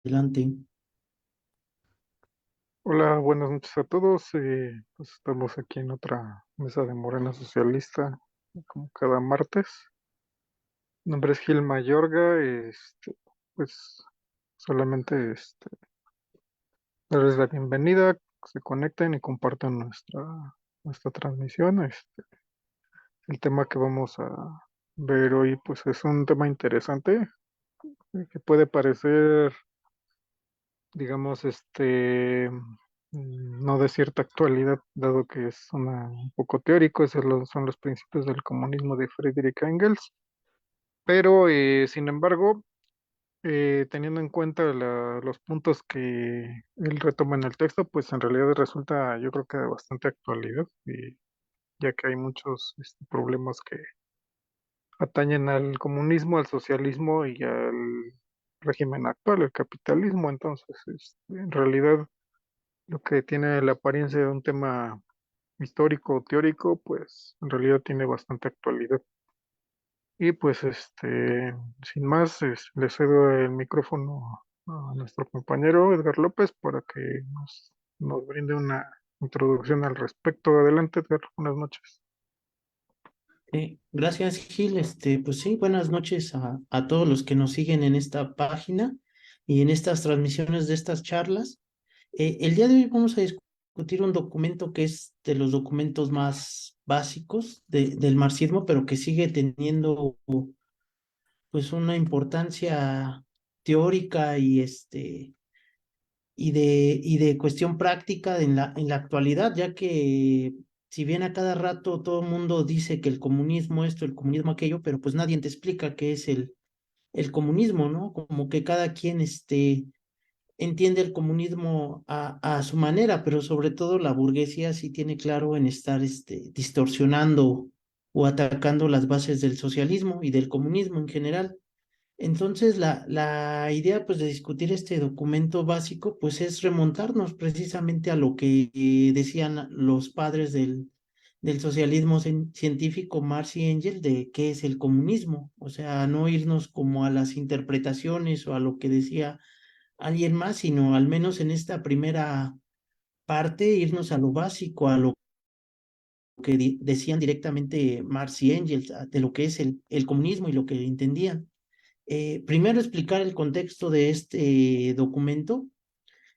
Adelante. Hola, buenas noches a todos. Pues estamos aquí en otra mesa de Morena Socialista, como cada martes. Mi nombre es Gil Mayorga. Pues solamente darles la bienvenida, que se conecten y compartan nuestra transmisión. El tema que vamos a ver hoy, pues es un tema interesante, que puede parecer, digamos, no de cierta actualidad, dado que es un poco teórico. Son los principios del comunismo de Friedrich Engels, pero sin embargo, teniendo en cuenta los puntos que él retoma en el texto, pues en realidad resulta, yo creo que de bastante actualidad, ya que hay muchos problemas que atañen al comunismo, al socialismo y al régimen actual, el capitalismo. Entonces, en realidad, lo que tiene la apariencia de un tema histórico o teórico, pues en realidad tiene bastante actualidad. Y pues sin más, le cedo el micrófono a nuestro compañero Edgar López para que nos brinde una introducción al respecto. Adelante, Edgar, buenas noches. Gracias, Gil. Pues sí, buenas noches a todos los que nos siguen en esta página y en estas transmisiones de estas charlas. El día de hoy vamos a discutir un documento que es de los documentos más básicos del marxismo, pero que sigue teniendo pues una importancia teórica y de cuestión práctica en la actualidad, ya que si bien a cada rato todo el mundo dice que el comunismo esto, el comunismo aquello, pero pues nadie te explica qué es el comunismo, ¿no? Como que cada quien entiende el comunismo a su manera, pero sobre todo la burguesía sí tiene claro en estar distorsionando o atacando las bases del socialismo y del comunismo en general. Entonces, la idea pues de discutir este documento básico pues es remontarnos precisamente a lo que decían los padres del socialismo científico, Marx y Engels, de qué es el comunismo. O sea, no irnos como a las interpretaciones o a lo que decía alguien más, sino al menos en esta primera parte irnos a lo básico, a lo que decían directamente Marx y Engels, de lo que es el comunismo y lo que entendían. Primero explicar el contexto de este documento.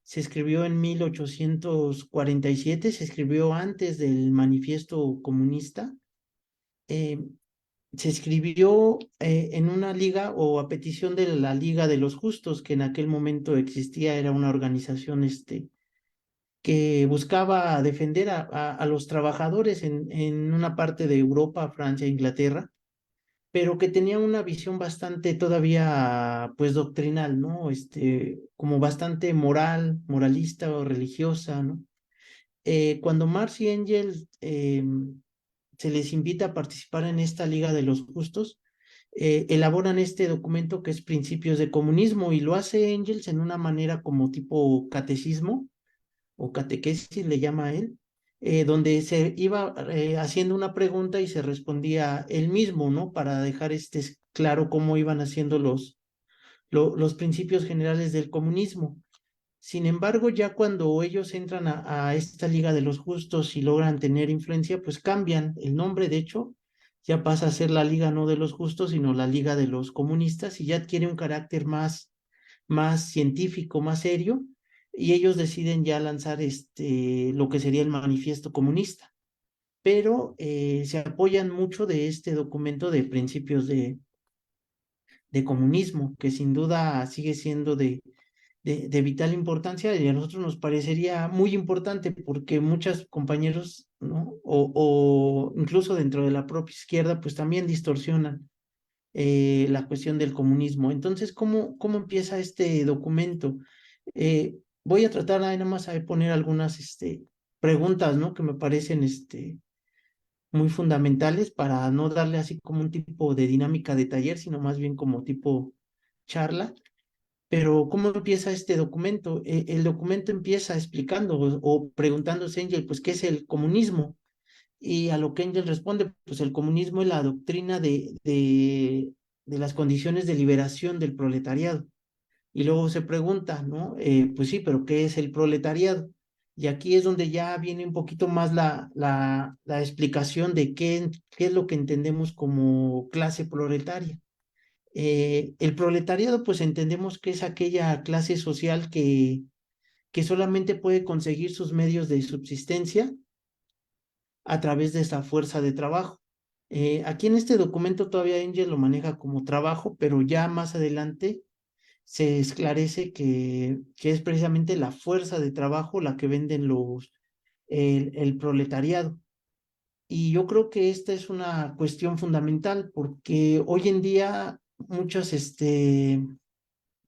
Se escribió en 1847, se escribió antes del Manifiesto Comunista. Eh, Se escribió en una liga o a petición de la Liga de los Justos, que en aquel momento existía, era una organización que buscaba defender a los trabajadores en una parte de Europa, Francia, Inglaterra, pero que tenía una visión bastante todavía, pues, doctrinal, ¿no? Como bastante moralista o religiosa, ¿no? Cuando Marx y Engels se les invita a participar en esta Liga de los Justos, elaboran este documento que es Principios de Comunismo y lo hace Engels en una manera como tipo catecismo o catequesis, le llama a él, donde se iba haciendo una pregunta y se respondía él mismo, ¿no? Para dejar claro cómo iban haciendo los principios generales del comunismo. Sin embargo, ya cuando ellos entran a esta Liga de los Justos y logran tener influencia, pues cambian el nombre, de hecho, ya pasa a ser la Liga no de los Justos, sino la Liga de los Comunistas y ya adquiere un carácter más científico, más serio, y ellos deciden ya lanzar lo que sería el manifiesto comunista, pero se apoyan mucho de este documento de principios de comunismo, que sin duda sigue siendo de vital importancia y a nosotros nos parecería muy importante porque muchos compañeros, ¿no? O incluso dentro de la propia izquierda, pues también distorsionan la cuestión del comunismo. Entonces, ¿cómo empieza este documento? Voy a tratar nada más de poner algunas preguntas, ¿no? Que me parecen muy fundamentales para no darle así como un tipo de dinámica de taller, sino más bien como tipo charla. Pero ¿cómo empieza este documento? El documento empieza explicando o preguntándose Engel, pues, ¿qué es el comunismo? Y a lo que Engel responde, pues el comunismo es la doctrina de las condiciones de liberación del proletariado. Y luego se pregunta, ¿no? Pues sí, pero ¿qué es el proletariado? Y aquí es donde ya viene un poquito más la explicación de qué es lo que entendemos como clase proletaria. El proletariado, pues entendemos que es aquella clase social que solamente puede conseguir sus medios de subsistencia a través de esa fuerza de trabajo. Aquí en este documento todavía Engel lo maneja como trabajo, pero ya más adelante se esclarece que es precisamente la fuerza de trabajo la que venden el proletariado. Y yo creo que esta es una cuestión fundamental porque hoy en día muchos,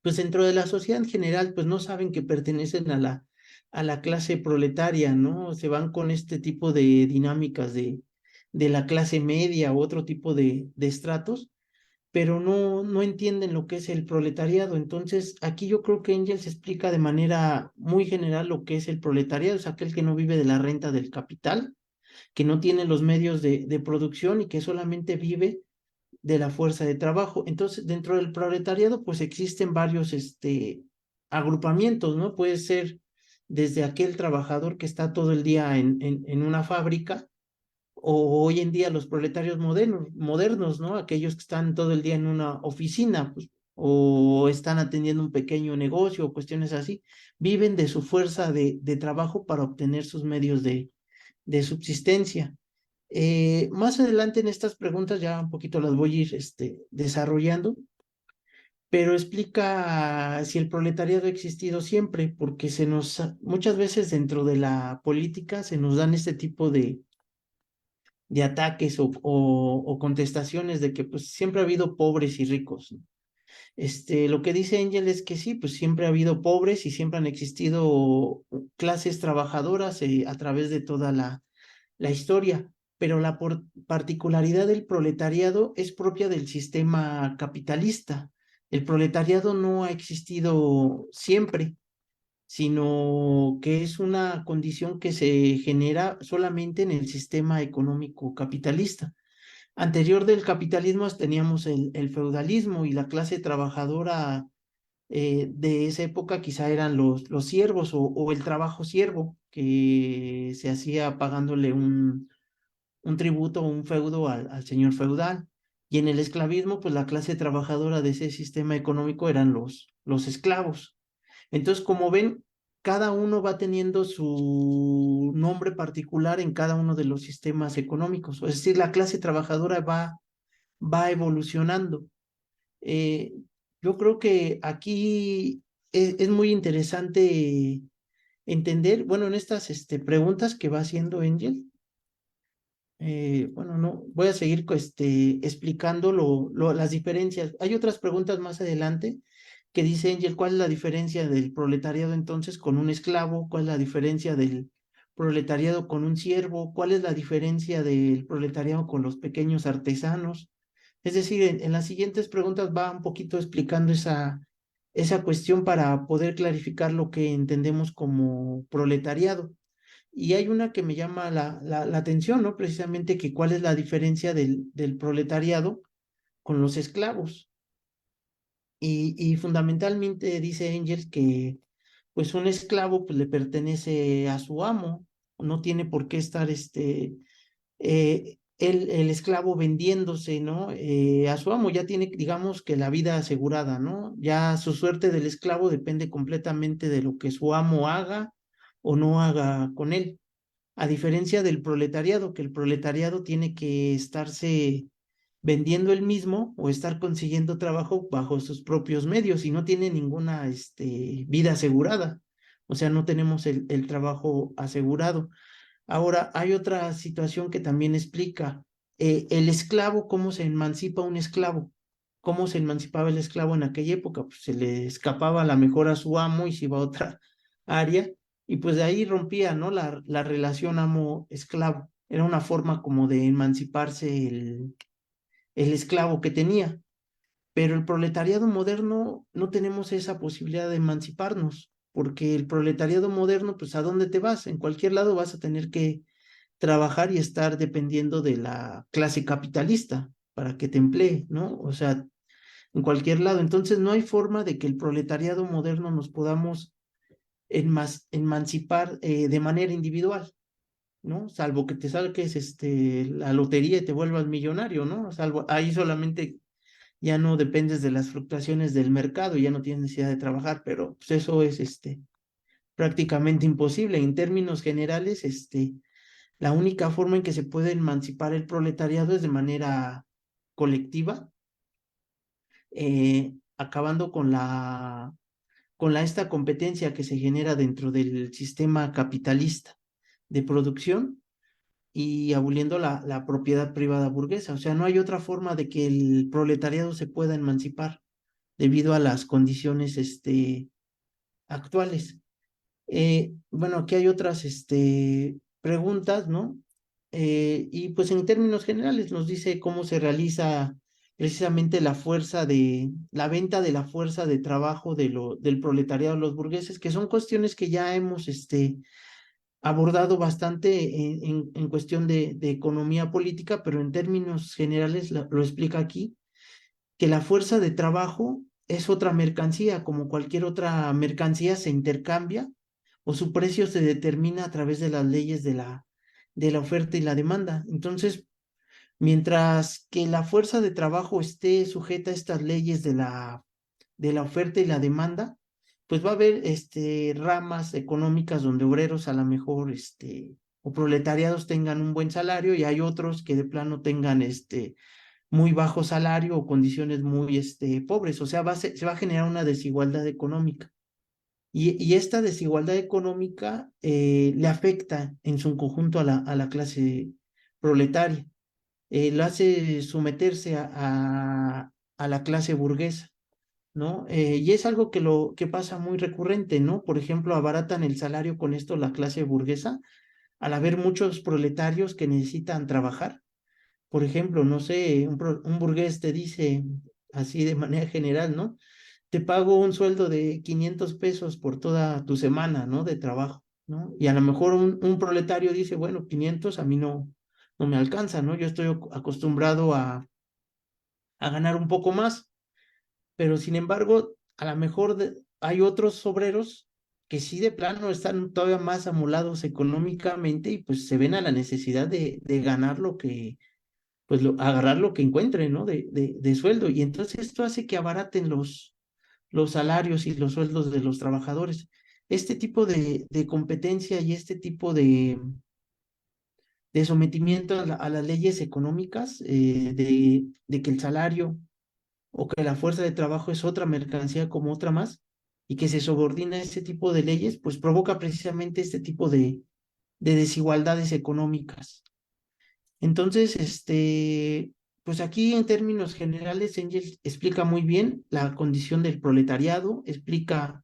pues dentro de la sociedad en general, pues no saben que pertenecen a la clase proletaria, ¿no? Se van con este tipo de dinámicas de la clase media u otro tipo de estratos, pero no entienden lo que es el proletariado. Entonces, aquí yo creo que Engels explica de manera muy general lo que es el proletariado, es aquel que no vive de la renta del capital, que no tiene los medios de producción y que solamente vive de la fuerza de trabajo. Entonces, dentro del proletariado, pues existen varios agrupamientos, ¿no? Puede ser desde aquel trabajador que está todo el día en una fábrica, o hoy en día los proletarios modernos, ¿no? Aquellos que están todo el día en una oficina, pues, o están atendiendo un pequeño negocio o cuestiones así, viven de su fuerza de trabajo para obtener sus medios de subsistencia. Más adelante en estas preguntas ya un poquito las voy a ir desarrollando, pero explica si el proletariado ha existido siempre, porque muchas veces dentro de la política se nos dan este tipo de ataques o contestaciones de que pues siempre ha habido pobres y ricos, ¿no? Lo que dice Angel es que sí, pues siempre ha habido pobres y siempre han existido clases trabajadoras a través de toda la historia, pero la particularidad del proletariado es propia del sistema capitalista. El proletariado no ha existido siempre, sino que es una condición que se genera solamente en el sistema económico capitalista. Anterior del capitalismo teníamos el feudalismo y la clase trabajadora de esa época quizá eran los siervos o el trabajo siervo que se hacía pagándole un tributo o un feudo al señor feudal. Y en el esclavismo, pues la clase trabajadora de ese sistema económico eran los esclavos. Entonces, como ven, cada uno va teniendo su nombre particular en cada uno de los sistemas económicos. Es decir, la clase trabajadora va evolucionando. Eh, yo creo que aquí es muy interesante entender, bueno, en estas preguntas que va haciendo Angel, bueno, no, voy a seguir explicando las diferencias. Hay otras preguntas más adelante que dice Angel, ¿cuál es la diferencia del proletariado entonces con un esclavo? ¿Cuál es la diferencia del proletariado con un siervo? ¿Cuál es la diferencia del proletariado con los pequeños artesanos? Es decir, en las siguientes preguntas va un poquito explicando esa cuestión para poder clarificar lo que entendemos como proletariado. Y hay una que me llama la atención, ¿no? Precisamente que cuál es la diferencia del proletariado con los esclavos. Y fundamentalmente dice Engels que pues un esclavo pues le pertenece a su amo, no tiene por qué estar el esclavo vendiéndose, ¿no? A su amo ya tiene, digamos, que la vida asegurada, ¿no? Ya su suerte del esclavo depende completamente de lo que su amo haga o no haga con él. A diferencia del proletariado, que el proletariado tiene que estarse vendiendo él mismo o estar consiguiendo trabajo bajo sus propios medios y no tiene ninguna vida asegurada. O sea, no tenemos el trabajo asegurado. Ahora, hay otra situación que también explica el esclavo, cómo se emancipa un esclavo, cómo se emancipaba el esclavo en aquella época, pues se le escapaba a la mejor a su amo y se iba a otra área, y pues de ahí rompía, ¿no? La relación amo-esclavo. Era una forma como de emanciparse el esclavo que tenía. Pero el proletariado moderno no tenemos esa posibilidad de emanciparnos, porque el proletariado moderno, pues ¿a dónde te vas? En cualquier lado vas a tener que trabajar y estar dependiendo de la clase capitalista para que te emplee, ¿no? O sea, en cualquier lado. Entonces no hay forma de que el proletariado moderno nos podamos emancipar de manera individual, ¿no? Salvo que te saques la lotería y te vuelvas millonario, ¿no? Salvo ahí solamente ya no dependes de las fluctuaciones del mercado, ya no tienes necesidad de trabajar, pero pues eso es prácticamente imposible. En términos generales, la única forma en que se puede emancipar el proletariado es de manera colectiva, acabando con esta competencia que se genera dentro del sistema capitalista de producción y aboliendo la propiedad privada burguesa. O sea, no hay otra forma de que el proletariado se pueda emancipar debido a las condiciones actuales. Bueno, aquí hay otras preguntas, ¿no? Y pues en términos generales nos dice cómo se realiza precisamente la venta de la fuerza de trabajo del proletariado de los burgueses, que son cuestiones que ya hemos abordado bastante en cuestión de economía política, pero en términos generales lo explica aquí, que la fuerza de trabajo es otra mercancía, como cualquier otra mercancía se intercambia o su precio se determina a través de las leyes de la oferta y la demanda. Entonces, mientras que la fuerza de trabajo esté sujeta a estas leyes de la oferta y la demanda, pues va a haber ramas económicas donde obreros a lo mejor o proletariados tengan un buen salario y hay otros que de plano tengan muy bajo salario o condiciones muy pobres. O sea, se va a generar una desigualdad económica. Y esta desigualdad económica le afecta en su conjunto a la clase proletaria, lo hace someterse a la clase burguesa, ¿no? Y es algo que pasa muy recurrente, ¿no? Por ejemplo, abaratan el salario con esto la clase burguesa, al haber muchos proletarios que necesitan trabajar. Por ejemplo, no sé, un burgués te dice así de manera general, ¿no? Te pago un sueldo de 500 pesos por toda tu semana, ¿no? De trabajo, ¿no? Y a lo mejor un proletario dice, bueno, 500 a mí no me alcanza, ¿no? Yo estoy acostumbrado a ganar un poco más, pero sin embargo, a lo mejor hay otros obreros que sí de plano están todavía más amolados económicamente y pues se ven a la necesidad de ganar pues agarrar lo que encuentren, ¿no? De sueldo. Y entonces esto hace que abaraten los salarios y los sueldos de los trabajadores. Este tipo de competencia y este tipo de sometimiento a las leyes económicas, de que el salario o que la fuerza de trabajo es otra mercancía como otra más, y que se subordina a ese tipo de leyes, pues provoca precisamente este tipo de desigualdades económicas. Entonces, pues aquí en términos generales, Engels explica muy bien la condición del proletariado, explica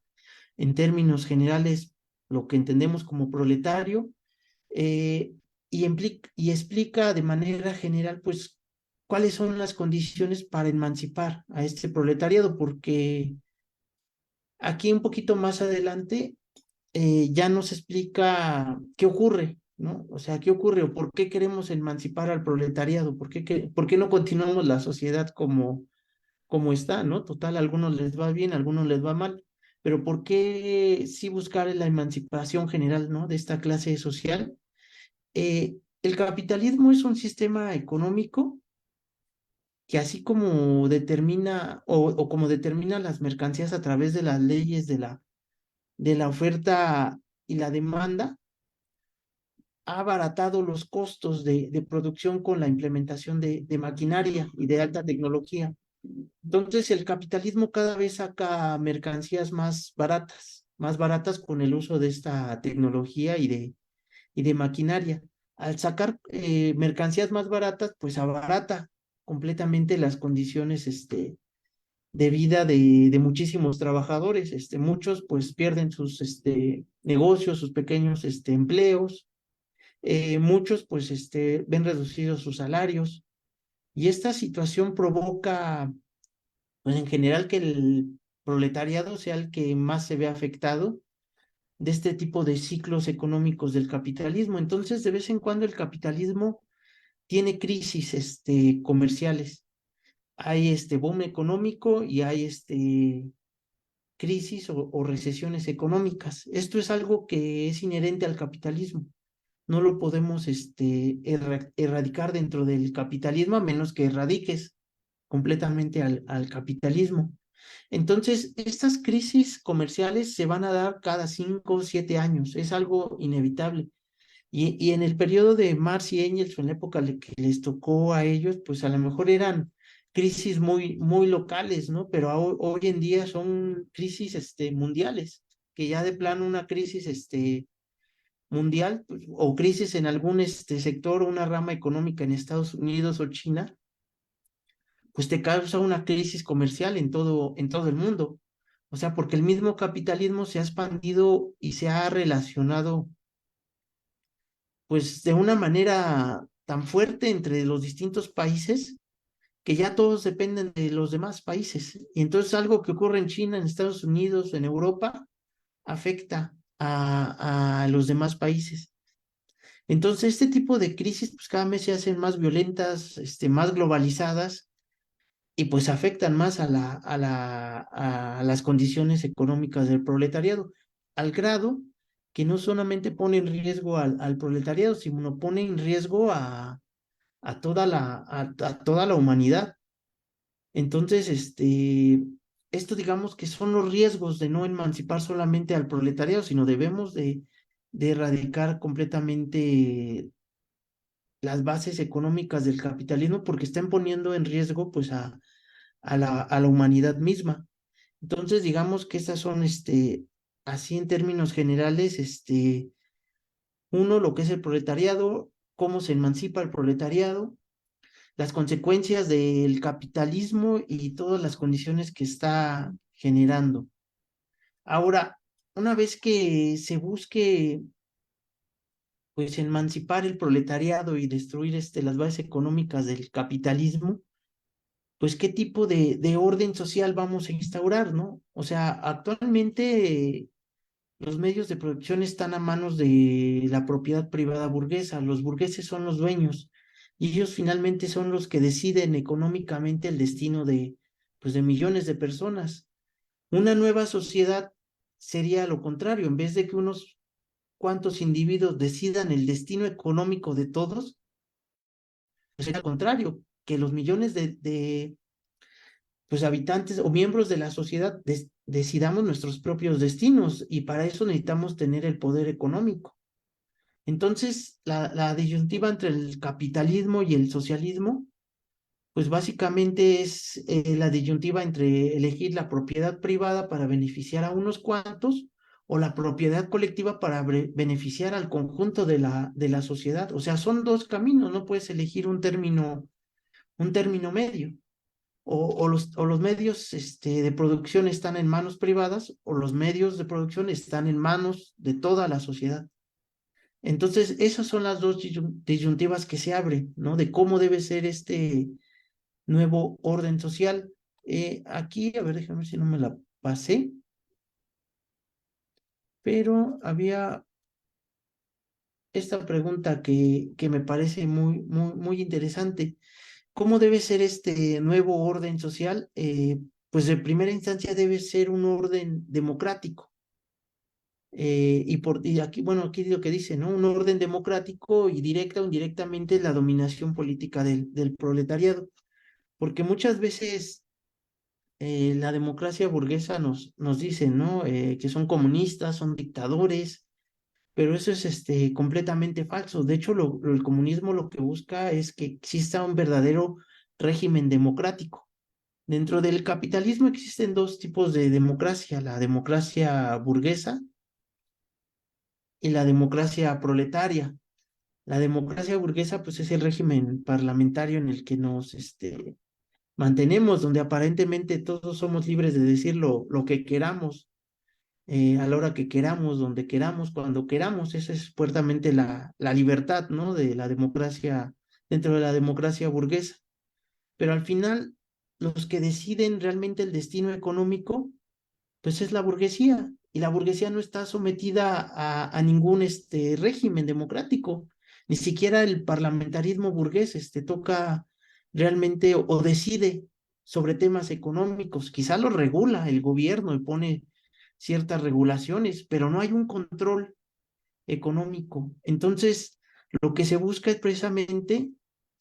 en términos generales lo que entendemos como proletario, eh, y explica de manera general, pues, cuáles son las condiciones para emancipar a este proletariado, porque aquí un poquito más adelante ya nos explica qué ocurre, ¿no? O sea, qué ocurre o por qué queremos emancipar al proletariado, por qué no continuamos la sociedad como está, ¿no? Total, a algunos les va bien, a algunos les va mal, pero ¿por qué sí buscar la emancipación general, ¿no? De esta clase social? El capitalismo es un sistema económico que así como determina o como determina las mercancías a través de las leyes de la oferta y la demanda, ha abaratado los costos de producción con la implementación de maquinaria y de alta tecnología. Entonces, el capitalismo cada vez saca mercancías más baratas con el uso de esta tecnología y de maquinaria. Al sacar mercancías más baratas, pues abarata completamente las condiciones de vida de muchísimos trabajadores. Muchos pues pierden sus negocios, sus pequeños empleos. Muchos pues ven reducidos sus salarios. Y esta situación provoca, pues en general, que el proletariado sea el que más se ve afectado de este tipo de ciclos económicos del capitalismo. Entonces, de vez en cuando el capitalismo tiene crisis comerciales, hay boom económico y hay crisis o recesiones económicas. Esto es algo que es inherente al capitalismo. No lo podemos erradicar dentro del capitalismo a menos que erradiques completamente al capitalismo. Entonces, estas crisis comerciales se van a dar cada 5 o 7 años, es algo inevitable. Y en el periodo de Marx y Engels, o en la época que les tocó a ellos, pues a lo mejor eran crisis muy, muy locales, ¿no? Pero hoy en día son crisis mundiales, que ya de plano una crisis mundial, pues, o crisis en algún sector o una rama económica en Estados Unidos o China, pues te causa una crisis comercial en todo el mundo. O sea, porque el mismo capitalismo se ha expandido y se ha relacionado, pues, de una manera tan fuerte entre los distintos países que ya todos dependen de los demás países. Y entonces algo que ocurre en China, en Estados Unidos, en Europa, afecta a los demás países. Entonces, este tipo de crisis, pues cada vez se hacen más violentas, más globalizadas, y pues afectan más a las condiciones económicas del proletariado, al grado que no solamente pone en riesgo al proletariado, sino pone en riesgo a toda la humanidad. Entonces, esto digamos que son los riesgos de no emancipar solamente al proletariado, sino debemos de erradicar completamente las bases económicas del capitalismo porque están poniendo en riesgo pues a la humanidad misma. Entonces, digamos que estas son, así en términos generales, uno, lo que es el proletariado, cómo se emancipa el proletariado, las consecuencias del capitalismo y todas las condiciones que está generando. Ahora, una vez que se busque, pues, emancipar el proletariado y destruir, las bases económicas del capitalismo, pues qué tipo de orden social vamos a instaurar, ¿no? O sea, actualmente los medios de producción están a manos de la propiedad privada burguesa, los burgueses son los dueños y ellos finalmente son los que deciden económicamente el destino pues de millones de personas. Una nueva sociedad sería lo contrario, en vez de que unos cuantos individuos decidan el destino económico de todos, pues sería lo contrario, que los millones de pues habitantes o miembros de la sociedad decidamos nuestros propios destinos y para eso necesitamos tener el poder económico. Entonces, la disyuntiva entre el capitalismo y el socialismo, pues básicamente es la disyuntiva entre elegir la propiedad privada para beneficiar a unos cuantos o la propiedad colectiva para beneficiar al conjunto de la sociedad. O sea, son dos caminos, no puedes elegir un término medio o los medios de producción están en manos privadas o los medios de producción están en manos de toda la sociedad. Entonces, esas son las dos disyuntivas que se abren, ¿no? De cómo debe ser este nuevo orden social. Aquí, a ver, déjame ver si no me la pasé, pero había esta pregunta que me parece muy, muy, muy interesante. ¿Cómo debe ser este nuevo orden social? Pues de primera instancia debe ser un orden democrático. Y aquí, bueno, aquí lo que dice, ¿no? Un orden democrático y directa o indirectamente la dominación política del proletariado. Porque muchas veces la democracia burguesa nos dice, ¿no? Que son comunistas, son dictadores, pero eso es completamente falso. De hecho, el comunismo lo que busca es que exista un verdadero régimen democrático. Dentro del capitalismo existen dos tipos de democracia, la democracia burguesa y la democracia proletaria. La democracia burguesa, pues es el régimen parlamentario en el que nos mantenemos, donde aparentemente todos somos libres de decir lo que queramos, a la hora que queramos, donde queramos, cuando queramos. Esa es fuertemente la libertad, ¿no? De la democracia, dentro de la democracia burguesa. Pero al final, los que deciden realmente el destino económico, pues es la burguesía. Y la burguesía no está sometida a ningún régimen democrático. Ni siquiera el parlamentarismo burgués toca realmente o decide sobre temas económicos. Quizá lo regula el gobierno y pone ciertas regulaciones, pero no hay un control económico. Entonces, lo que se busca es precisamente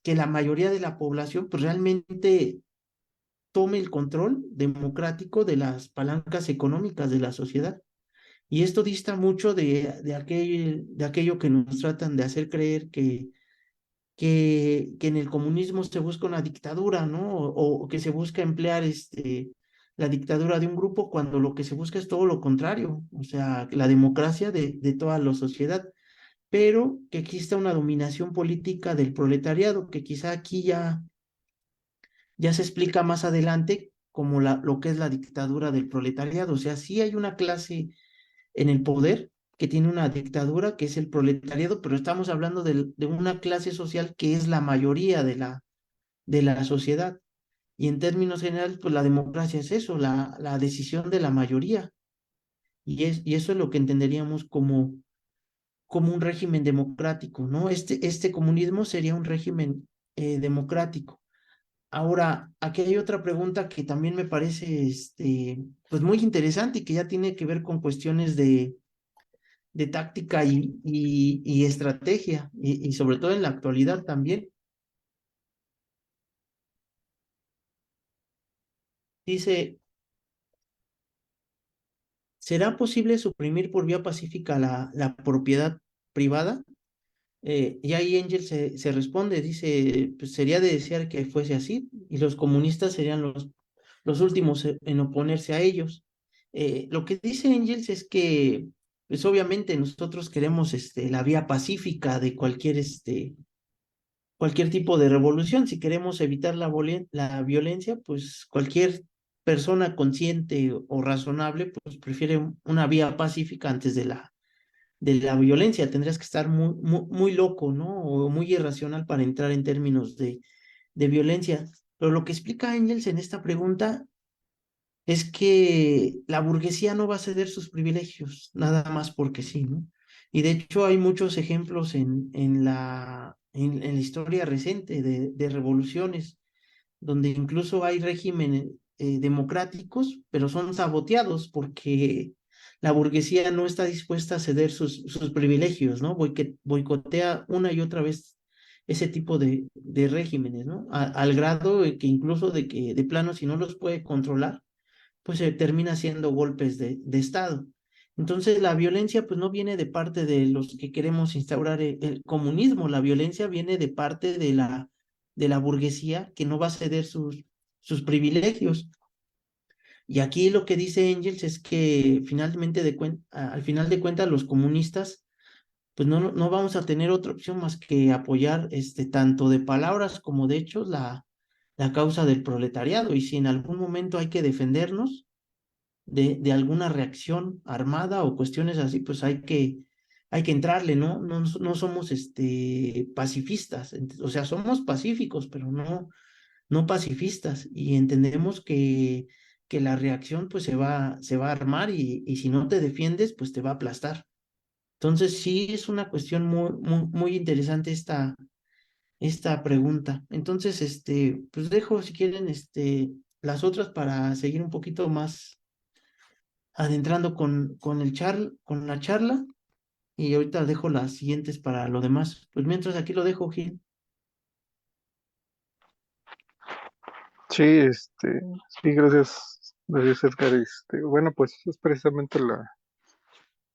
que la mayoría de la población pues realmente tome el control democrático de las palancas económicas de la sociedad. Y esto dista mucho de aquello que nos tratan de hacer creer que en el comunismo se busca una dictadura, ¿no? O que se busca emplear la dictadura de un grupo cuando lo que se busca es todo lo contrario, o sea, la democracia de toda la sociedad, pero que exista una dominación política del proletariado, que quizá aquí ya se explica más adelante como lo que es la dictadura del proletariado, o sea, sí hay una clase en el poder que tiene una dictadura que es el proletariado, pero estamos hablando de una clase social que es la mayoría de la sociedad. Y en términos generales, pues la democracia es eso, la decisión de la mayoría. Y eso es lo que entenderíamos como un régimen democrático, ¿no? Este comunismo sería un régimen democrático. Ahora, aquí hay otra pregunta que también me parece pues muy interesante y que ya tiene que ver con cuestiones de táctica y estrategia, y sobre todo en la actualidad también. Dice, ¿será posible suprimir por vía pacífica la propiedad privada? Y ahí Engel se responde, dice, pues sería de desear que fuese así, y los comunistas serían los últimos en oponerse a ellos. Lo que dice Engels es que, pues obviamente nosotros queremos la vía pacífica de cualquier tipo de revolución. Si queremos evitar la violencia, pues cualquier persona consciente o razonable, pues prefiere una vía pacífica antes de la violencia. Tendrías que estar muy, muy, muy loco, ¿no? O muy irracional para entrar en términos de violencia. Pero lo que explica Engels en esta pregunta es que la burguesía no va a ceder sus privilegios, nada más porque sí, ¿no? Y de hecho hay muchos ejemplos en la historia reciente de revoluciones, donde incluso hay regímenes democráticos, pero son saboteados porque la burguesía no está dispuesta a ceder sus privilegios, ¿no? Boicotea una y otra vez ese tipo de regímenes, ¿no? Al grado de que incluso de que de plano si no los puede controlar, pues se termina siendo golpes de Estado. Entonces la violencia pues no viene de parte de los que queremos instaurar el comunismo, la violencia viene de parte de la burguesía que no va a ceder sus privilegios. Y aquí lo que dice Engels es que al final de cuentas los comunistas pues no vamos a tener otra opción más que apoyar tanto de palabras como de hechos la causa del proletariado. Y si en algún momento hay que defendernos, de alguna reacción armada o cuestiones así, pues hay que entrarle, ¿no? No somos pacifistas, o sea, somos pacíficos, pero no pacifistas, y entendemos que la reacción pues se va a armar, y si no te defiendes, pues te va a aplastar. Entonces sí es una cuestión muy, muy, muy interesante esta pregunta. Entonces, pues dejo si quieren las otras para seguir un poquito más adentrando con la charla, y ahorita dejo las siguientes para lo demás. Pues mientras aquí lo dejo, Gil. Sí, sí, gracias, gracias Edgar. Bueno, pues es precisamente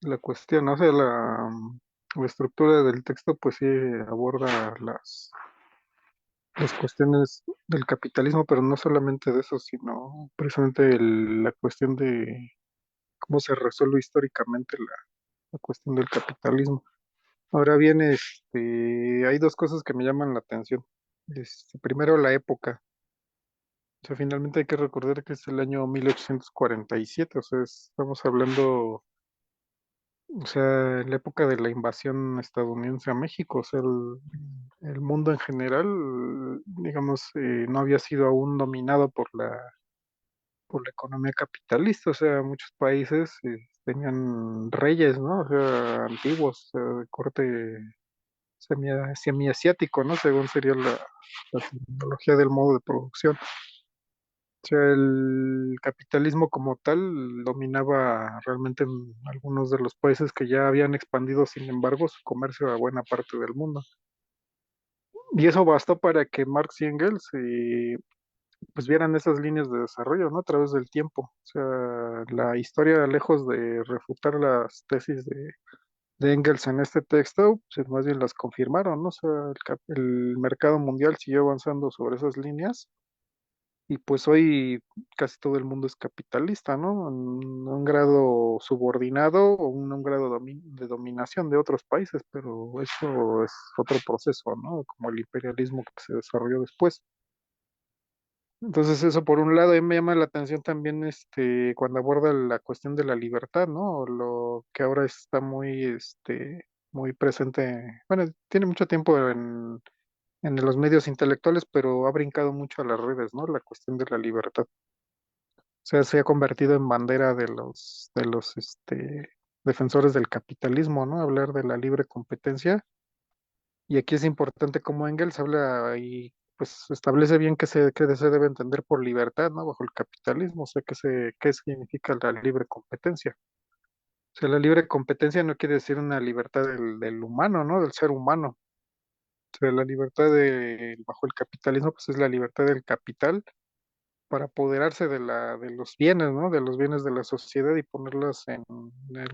la cuestión, ¿no? O sea, la estructura del texto, pues sí aborda las cuestiones del capitalismo, pero no solamente de eso, sino precisamente la cuestión de cómo se resuelve históricamente la cuestión del capitalismo. Ahora bien, hay dos cosas que me llaman la atención. Primero, la época. O sea, finalmente hay que recordar que es el año 1847, o sea, estamos hablando, o sea, en la época de la invasión estadounidense a México, o sea, el mundo en general, digamos, no había sido aún dominado por la economía capitalista, o sea, muchos países tenían reyes, ¿no? O sea, antiguos, o sea, de corte semiasiático, ¿no? Según sería la terminología del modo de producción. O sea, el capitalismo como tal dominaba realmente en algunos de los países que ya habían expandido, sin embargo, su comercio a buena parte del mundo. Y eso bastó para que Marx y Engels pues vieran esas líneas de desarrollo, ¿no? A través del tiempo. O sea, la historia, lejos de refutar las tesis de Engels en este texto, pues más bien las confirmaron, ¿no? O sea, el mercado mundial siguió avanzando sobre esas líneas y pues hoy casi todo el mundo es capitalista, ¿no? En un grado subordinado o un grado de dominación de otros países, pero eso es otro proceso, ¿no? Como el imperialismo que se desarrolló después. Entonces eso por un lado, y me llama la atención también cuando aborda la cuestión de la libertad, ¿no? Lo que ahora está muy presente, bueno, tiene mucho tiempo en los medios intelectuales, pero ha brincado mucho a las redes, ¿no? La cuestión de la libertad. O sea, se ha convertido en bandera de los defensores del capitalismo, ¿no? Hablar de la libre competencia. Y aquí es importante como Engels habla y pues establece bien qué se debe entender por libertad, ¿no? Bajo el capitalismo, o sea, qué significa la libre competencia. O sea, la libre competencia no quiere decir una libertad del humano, ¿no? Del ser humano. O sea, la libertad bajo el capitalismo, pues es la libertad del capital para apoderarse de los bienes, ¿no? De los bienes de la sociedad y ponerlos en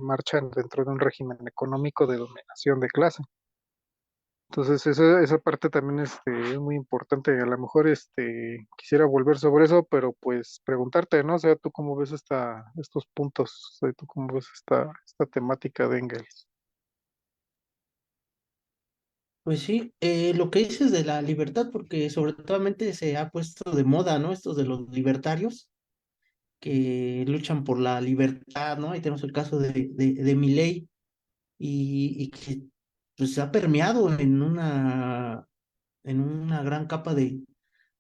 marcha dentro de un régimen económico de dominación de clase. Entonces, esa parte también es muy importante. A lo mejor quisiera volver sobre eso, pero pues preguntarte, ¿no? O sea, ¿tú cómo ves estos puntos? O sea, ¿tú cómo ves esta temática de Engels? Pues sí, lo que dices de la libertad, porque sobre todo se ha puesto de moda, ¿no? Estos de los libertarios que luchan por la libertad, ¿no? Ahí tenemos el caso de Milei y que pues ha permeado en una gran capa de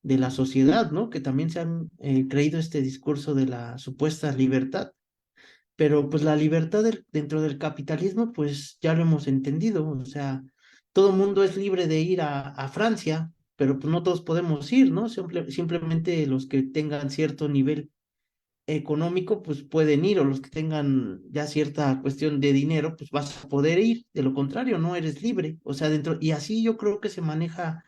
la sociedad, ¿no? Que también se han creído este discurso de la supuesta libertad. Pero pues la libertad dentro del capitalismo, pues ya lo hemos entendido, o sea, todo mundo es libre de ir a Francia, pero pues no todos podemos ir, ¿no? Simplemente los que tengan cierto nivel económico, pues pueden ir, o los que tengan ya cierta cuestión de dinero, pues vas a poder ir, de lo contrario, no eres libre, o sea, y así yo creo que se maneja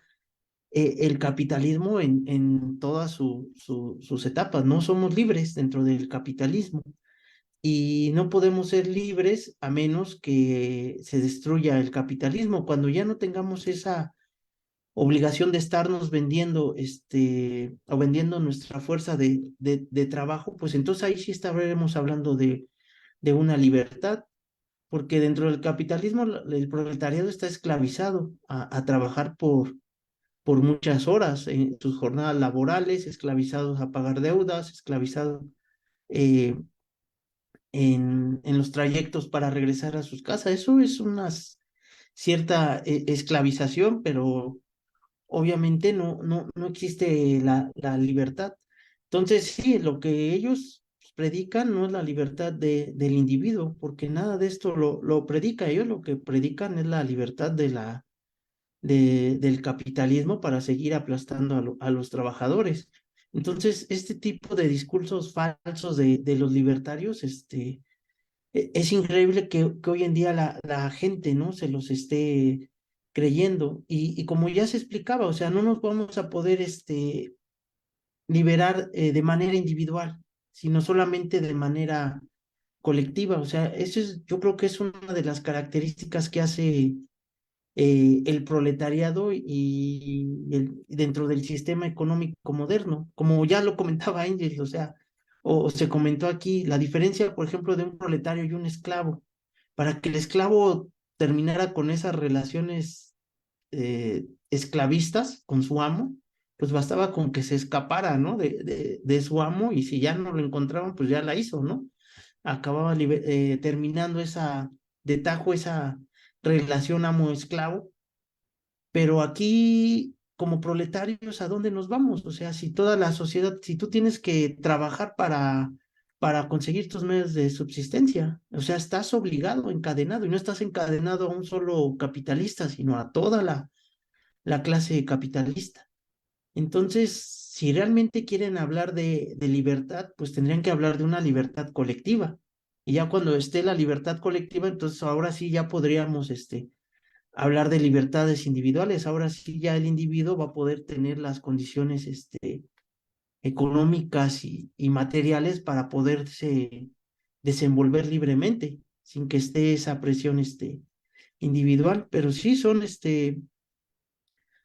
el capitalismo en todas sus etapas, no somos libres dentro del capitalismo y no podemos ser libres a menos que se destruya el capitalismo. Cuando ya no tengamos esa obligación de estarnos vendiendo, o vendiendo nuestra fuerza de trabajo, pues entonces ahí sí estaremos hablando de una libertad, porque dentro del capitalismo el proletariado está esclavizado a trabajar por muchas horas en sus jornadas laborales, esclavizados a pagar deudas, esclavizados eh, en los trayectos para regresar a sus casas. Eso es una cierta esclavización, pero obviamente no existe la libertad. Entonces, sí, lo que ellos predican no es la libertad del individuo, porque nada de esto lo predica. Ellos lo que predican es la libertad del capitalismo para seguir aplastando a los trabajadores. Entonces, este tipo de discursos falsos de los libertarios, es increíble que hoy en día la gente, ¿no? Se los esté creyendo. Y como ya se explicaba, o sea, no nos vamos a poder liberar de manera individual, sino solamente de manera colectiva. O sea, eso es, yo creo que es una de las características que hace el proletariado dentro del sistema económico moderno, como ya lo comentaba Engels, o sea, o se comentó aquí, la diferencia, por ejemplo, de un proletario y un esclavo. Para que el esclavo terminara con esas relaciones esclavistas con su amo, pues bastaba con que se escapara, ¿no? De su amo y si ya no lo encontraban, pues ya la hizo, ¿no? Acababa terminando de tajo esa relación amo-esclavo, pero aquí como proletarios, ¿a dónde nos vamos? O sea, si toda la sociedad, si tú tienes que trabajar para conseguir tus medios de subsistencia, o sea, estás obligado, encadenado, y no estás encadenado a un solo capitalista, sino a toda la clase capitalista. Entonces, si realmente quieren hablar de libertad, pues tendrían que hablar de una libertad colectiva. Y ya cuando esté la libertad colectiva, entonces ahora sí ya podríamos hablar de libertades individuales. Ahora sí ya el individuo va a poder tener las condiciones económicas y materiales para poderse desenvolver libremente, sin que esté esa presión individual. Pero sí son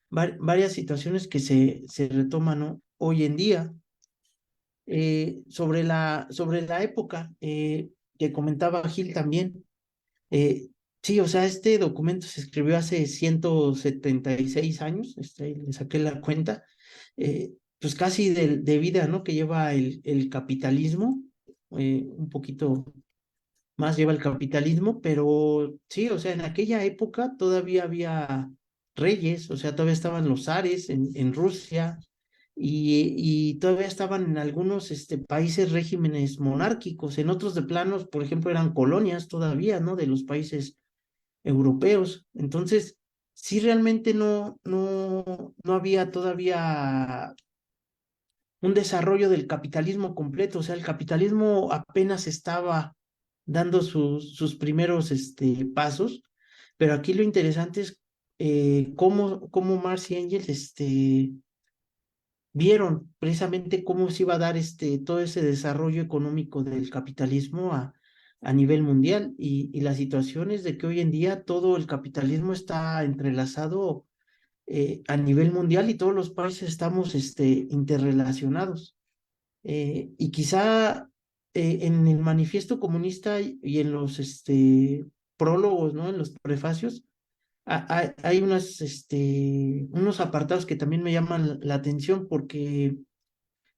varias situaciones que se retoman, ¿no? Hoy en día. Sobre la época que comentaba Gil también, eh, sí, o sea, este documento se escribió hace 176 años, le saqué la cuenta, pues casi de vida, ¿no? Que lleva el capitalismo, un poquito más lleva el capitalismo, pero sí, o sea, en aquella época todavía había reyes, o sea, todavía estaban los zares en Rusia y todavía estaban en algunos países regímenes monárquicos, en otros de planos, por ejemplo, eran colonias todavía, ¿no? De los países europeos. Entonces, sí realmente no había todavía un desarrollo del capitalismo completo, o sea, el capitalismo apenas estaba dando sus primeros pasos, pero aquí lo interesante es cómo Marx y Engels vieron precisamente cómo se iba a dar todo ese desarrollo económico del capitalismo a nivel mundial y la situación es de que hoy en día todo el capitalismo está entrelazado a nivel mundial y todos los países estamos interrelacionados. Y quizá en el manifiesto comunista y en los prólogos, ¿no? En los prefacios, hay unos apartados que también me llaman la atención porque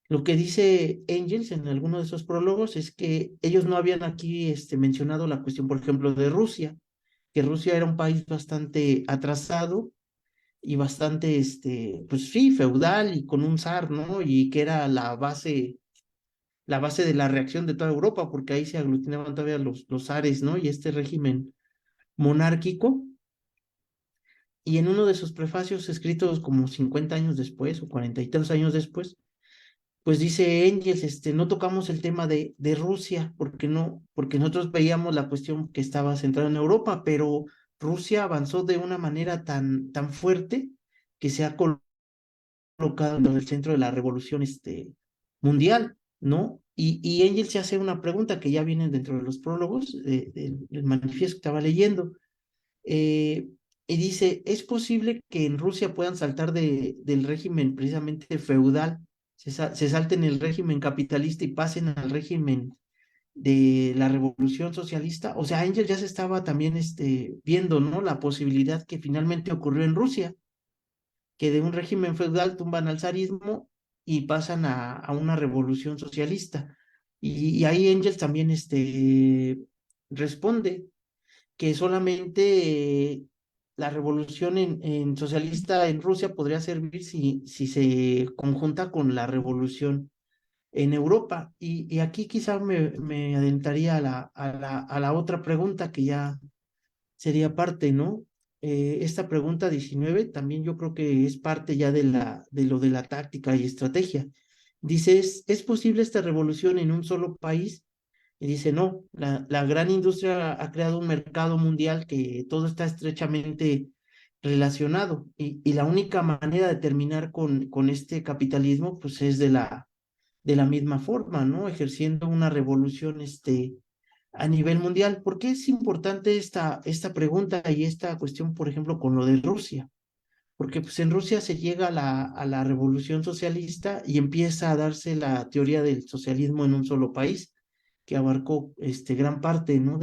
lo que dice Engels en alguno de esos prólogos es que ellos no habían aquí mencionado la cuestión, por ejemplo, de Rusia, que Rusia era un país bastante atrasado y bastante, pues sí, feudal y con un zar, ¿no? Y que era la base de la reacción de toda Europa, porque ahí se aglutinaban todavía los zares, ¿no? Y este régimen monárquico. Y en uno de sus prefacios escritos como 50 años después o 43 años después, pues dice Engels, no tocamos el tema de Rusia, porque no, porque nosotros veíamos la cuestión que estaba centrada en Europa, pero Rusia avanzó de una manera tan fuerte que se ha colocado en el centro de la revolución mundial, ¿no? Y Engels se hace una pregunta que ya viene dentro de los prólogos del manifiesto que estaba leyendo, eh, y dice, ¿es posible que en Rusia puedan saltar del régimen precisamente feudal, se salten el régimen capitalista y pasen al régimen de la revolución socialista? O sea, Engels ya se estaba también viendo, ¿no? La posibilidad que finalmente ocurrió en Rusia, que de un régimen feudal tumban al zarismo y pasan a una revolución socialista. Y ahí Engels también responde que solamente la revolución en socialista en Rusia podría servir si se conjunta con la revolución en Europa. Y aquí quizá me adentraría a la otra pregunta que ya sería parte, ¿no? Esta pregunta 19 también yo creo que es parte ya de lo de la táctica y estrategia. Dice, ¿es posible esta revolución en un solo país? Y dice, no, la gran industria ha creado un mercado mundial que todo está estrechamente relacionado y la única manera de terminar con este capitalismo pues es de la misma forma, ¿no? Ejerciendo una revolución a nivel mundial. ¿Por qué es importante esta pregunta y esta cuestión, por ejemplo, con lo de Rusia? Porque pues en Rusia se llega a la revolución socialista y empieza a darse la teoría del socialismo en un solo país, que abarcó gran parte, ¿no?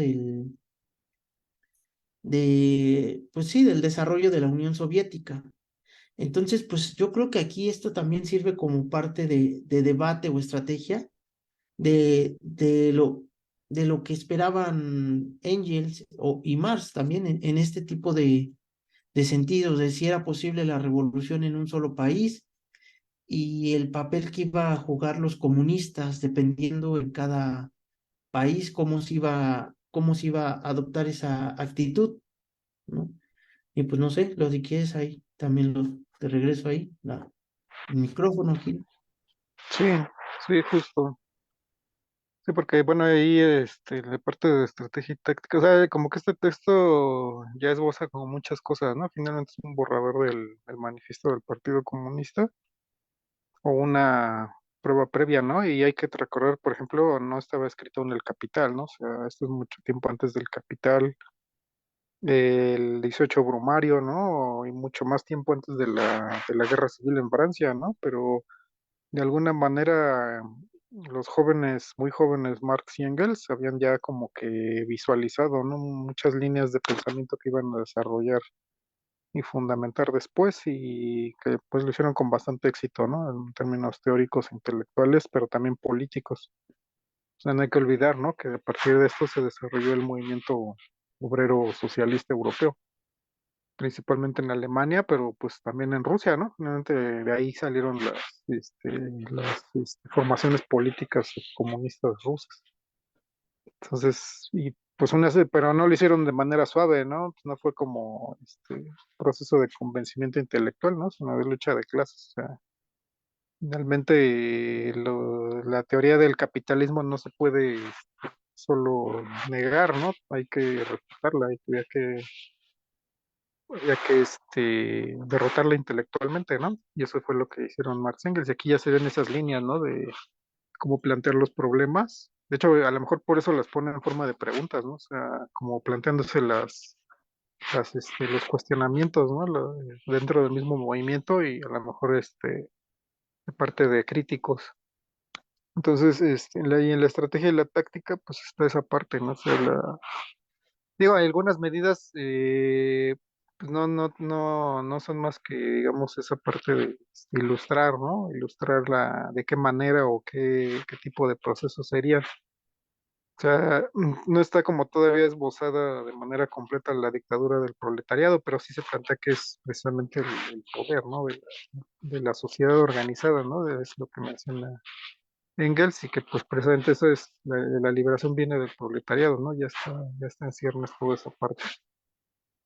Pues sí, del desarrollo de la Unión Soviética. Entonces, pues yo creo que aquí esto también sirve como parte de debate o estrategia de, de lo, de lo que esperaban Engels y Marx también en este tipo de sentidos, de si era posible la revolución en un solo país y el papel que iba a jugar los comunistas dependiendo en cada país cómo se iba a adoptar esa actitud, ¿no? Y pues no sé, lo si quieres ahí, también te regreso ahí. el micrófono, Gil. Sí, sí, justo. Sí, porque bueno, ahí la parte de estrategia y táctica, o sea, como que este texto ya esboza como muchas cosas, ¿no? Finalmente es un borrador del manifiesto del Partido Comunista o una prueba previa, ¿no? Y hay que recordar, por ejemplo, no estaba escrito en el Capital, ¿no? O sea, esto es mucho tiempo antes del Capital, el 18 Brumario, ¿no? Y mucho más tiempo antes de la Guerra Civil en Francia, ¿no? Pero de alguna manera, los jóvenes, muy jóvenes Marx y Engels habían ya como que visualizado, ¿no? Muchas líneas de pensamiento que iban a desarrollar y fundamentar después y que pues lo hicieron con bastante éxito, ¿no? En términos teóricos e intelectuales, pero también políticos. O sea, no hay que olvidar, ¿no? Que a partir de esto se desarrolló el movimiento obrero socialista europeo, principalmente en Alemania, pero pues también en Rusia, ¿no? Finalmente de ahí salieron las formaciones políticas comunistas rusas. Entonces, y pues pero no lo hicieron de manera suave, ¿no? Pues no fue como proceso de convencimiento intelectual, ¿no? Sino de lucha de clases. O sea, finalmente la teoría del capitalismo no se puede solo negar, ¿no? Hay que refutarla, había que derrotarla intelectualmente, ¿no? Y eso fue lo que hicieron Marx y Engels. Y aquí ya se ven esas líneas, ¿no? De cómo plantear los problemas. De hecho, a lo mejor por eso las ponen en forma de preguntas, ¿no? O sea, como planteándose los cuestionamientos, ¿no? Dentro del mismo movimiento y a lo mejor de parte de críticos. Entonces, y en la estrategia y la táctica, pues está esa parte, ¿no? O sea, digo, hay algunas medidas, pues no son más que, digamos, esa parte de ilustrar, ¿no? Ilustrar de qué manera o qué tipo de proceso sería. O sea, no está como todavía esbozada de manera completa la dictadura del proletariado, pero sí se plantea que es precisamente el poder, ¿no? De la sociedad organizada, ¿no? Es lo que menciona Engels y que pues precisamente eso es, la liberación viene del proletariado, ¿no? Ya está en ciernes toda esa parte,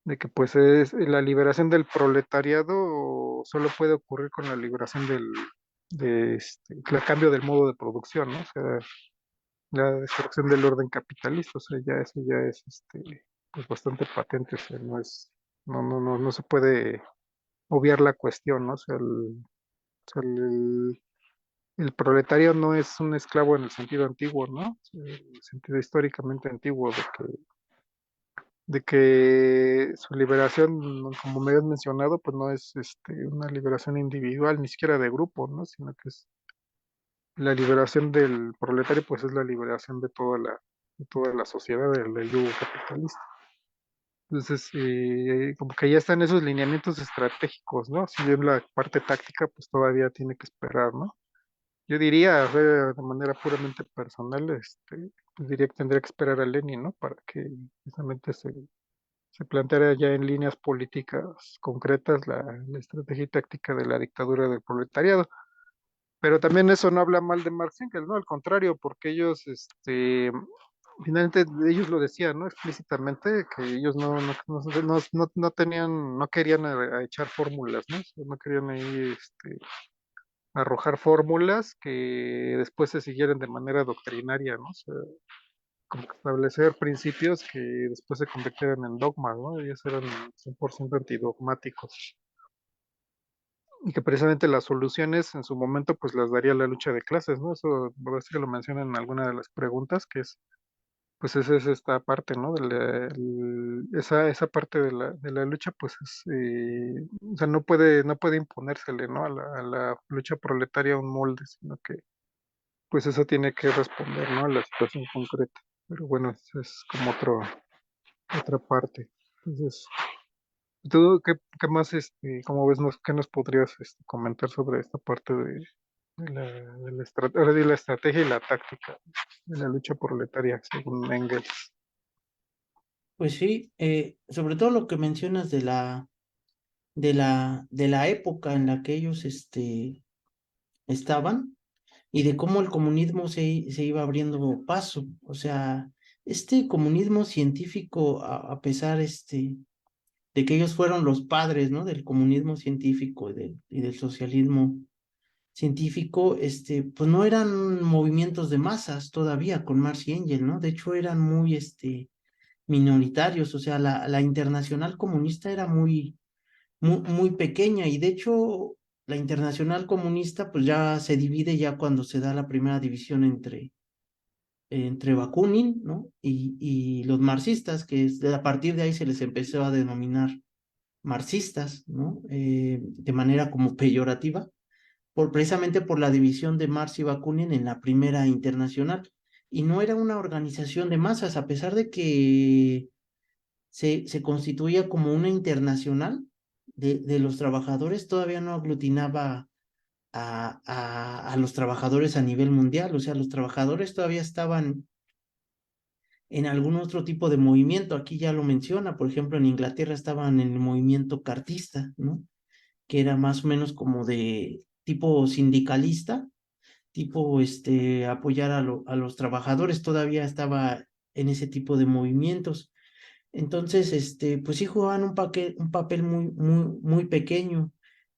de que pues es la liberación del proletariado solo puede ocurrir con la liberación el cambio del modo de producción, ¿no? O sea, la destrucción del orden capitalista, o sea, ya eso ya es pues bastante patente, o sea, no se puede obviar la cuestión, ¿no? O sea, el proletario no es un esclavo en el sentido antiguo, ¿no? O sea, en el sentido históricamente antiguo de que su liberación, como me habías mencionado, pues no es una liberación individual, ni siquiera de grupo, ¿no? Sino que es la liberación del proletario, pues es la liberación de toda la sociedad del yugo capitalista. Entonces, como que ya están esos lineamientos estratégicos, ¿no? Si bien la parte táctica, pues todavía tiene que esperar, ¿no? Yo diría, o sea, de manera puramente personal, pues diría que tendría que esperar a Lenin, ¿no? Para que precisamente se planteara ya en líneas políticas concretas la estrategia y táctica de la dictadura del proletariado. Pero también eso no habla mal de Marx y Engels, ¿no? Al contrario, porque ellos, finalmente ellos lo decían, ¿no? Explícitamente, que ellos no tenían, no querían a echar fórmulas, ¿no? O sea, no querían ahí, arrojar fórmulas que después se siguieran de manera doctrinaria, ¿no? O sea, como que establecer principios que después se convirtieran en dogmas, ¿no? Ellos eran 100% antidogmáticos y que precisamente las soluciones en su momento pues las daría la lucha de clases, ¿no? Eso parece que lo mencionan en alguna de las preguntas, que es, pues esa es esta parte, ¿no? Esa parte de la lucha, pues o sea, no puede imponérsele, ¿no? A la lucha proletaria un molde, sino que pues eso tiene que responder, ¿no? A la situación concreta. Pero bueno, eso es como otra parte. Entonces, ¿tú qué más, cómo ves, qué nos podrías comentar sobre esta parte ahora de la estrategia y la táctica de la lucha proletaria, según Engels? Pues sí, sobre todo lo que mencionas de la época en la que ellos estaban y de cómo el comunismo se iba abriendo paso. O sea, este comunismo científico, a pesar de que ellos fueron los padres, ¿no? Del comunismo científico y del socialismo, científico, pues no eran movimientos de masas todavía con Marx y Engels, ¿no? De hecho eran muy, minoritarios, o sea, la internacional comunista era muy pequeña y de hecho la internacional comunista pues ya se divide ya cuando se da la primera división entre Bakunin, ¿no? Y los marxistas, a partir de ahí se les empezó a denominar marxistas, ¿no? De manera como peyorativa, precisamente por la división de Marx y Bakunin en la primera internacional. Y no era una organización de masas, a pesar de que se constituía como una internacional de los trabajadores, todavía no aglutinaba a los trabajadores a nivel mundial, o sea, los trabajadores todavía estaban en algún otro tipo de movimiento, aquí ya lo menciona, por ejemplo, en Inglaterra estaban en el movimiento cartista, ¿no? Que era más o menos como de tipo sindicalista, tipo apoyar a los trabajadores, todavía estaba en ese tipo de movimientos. Entonces, pues sí jugaban un papel muy pequeño.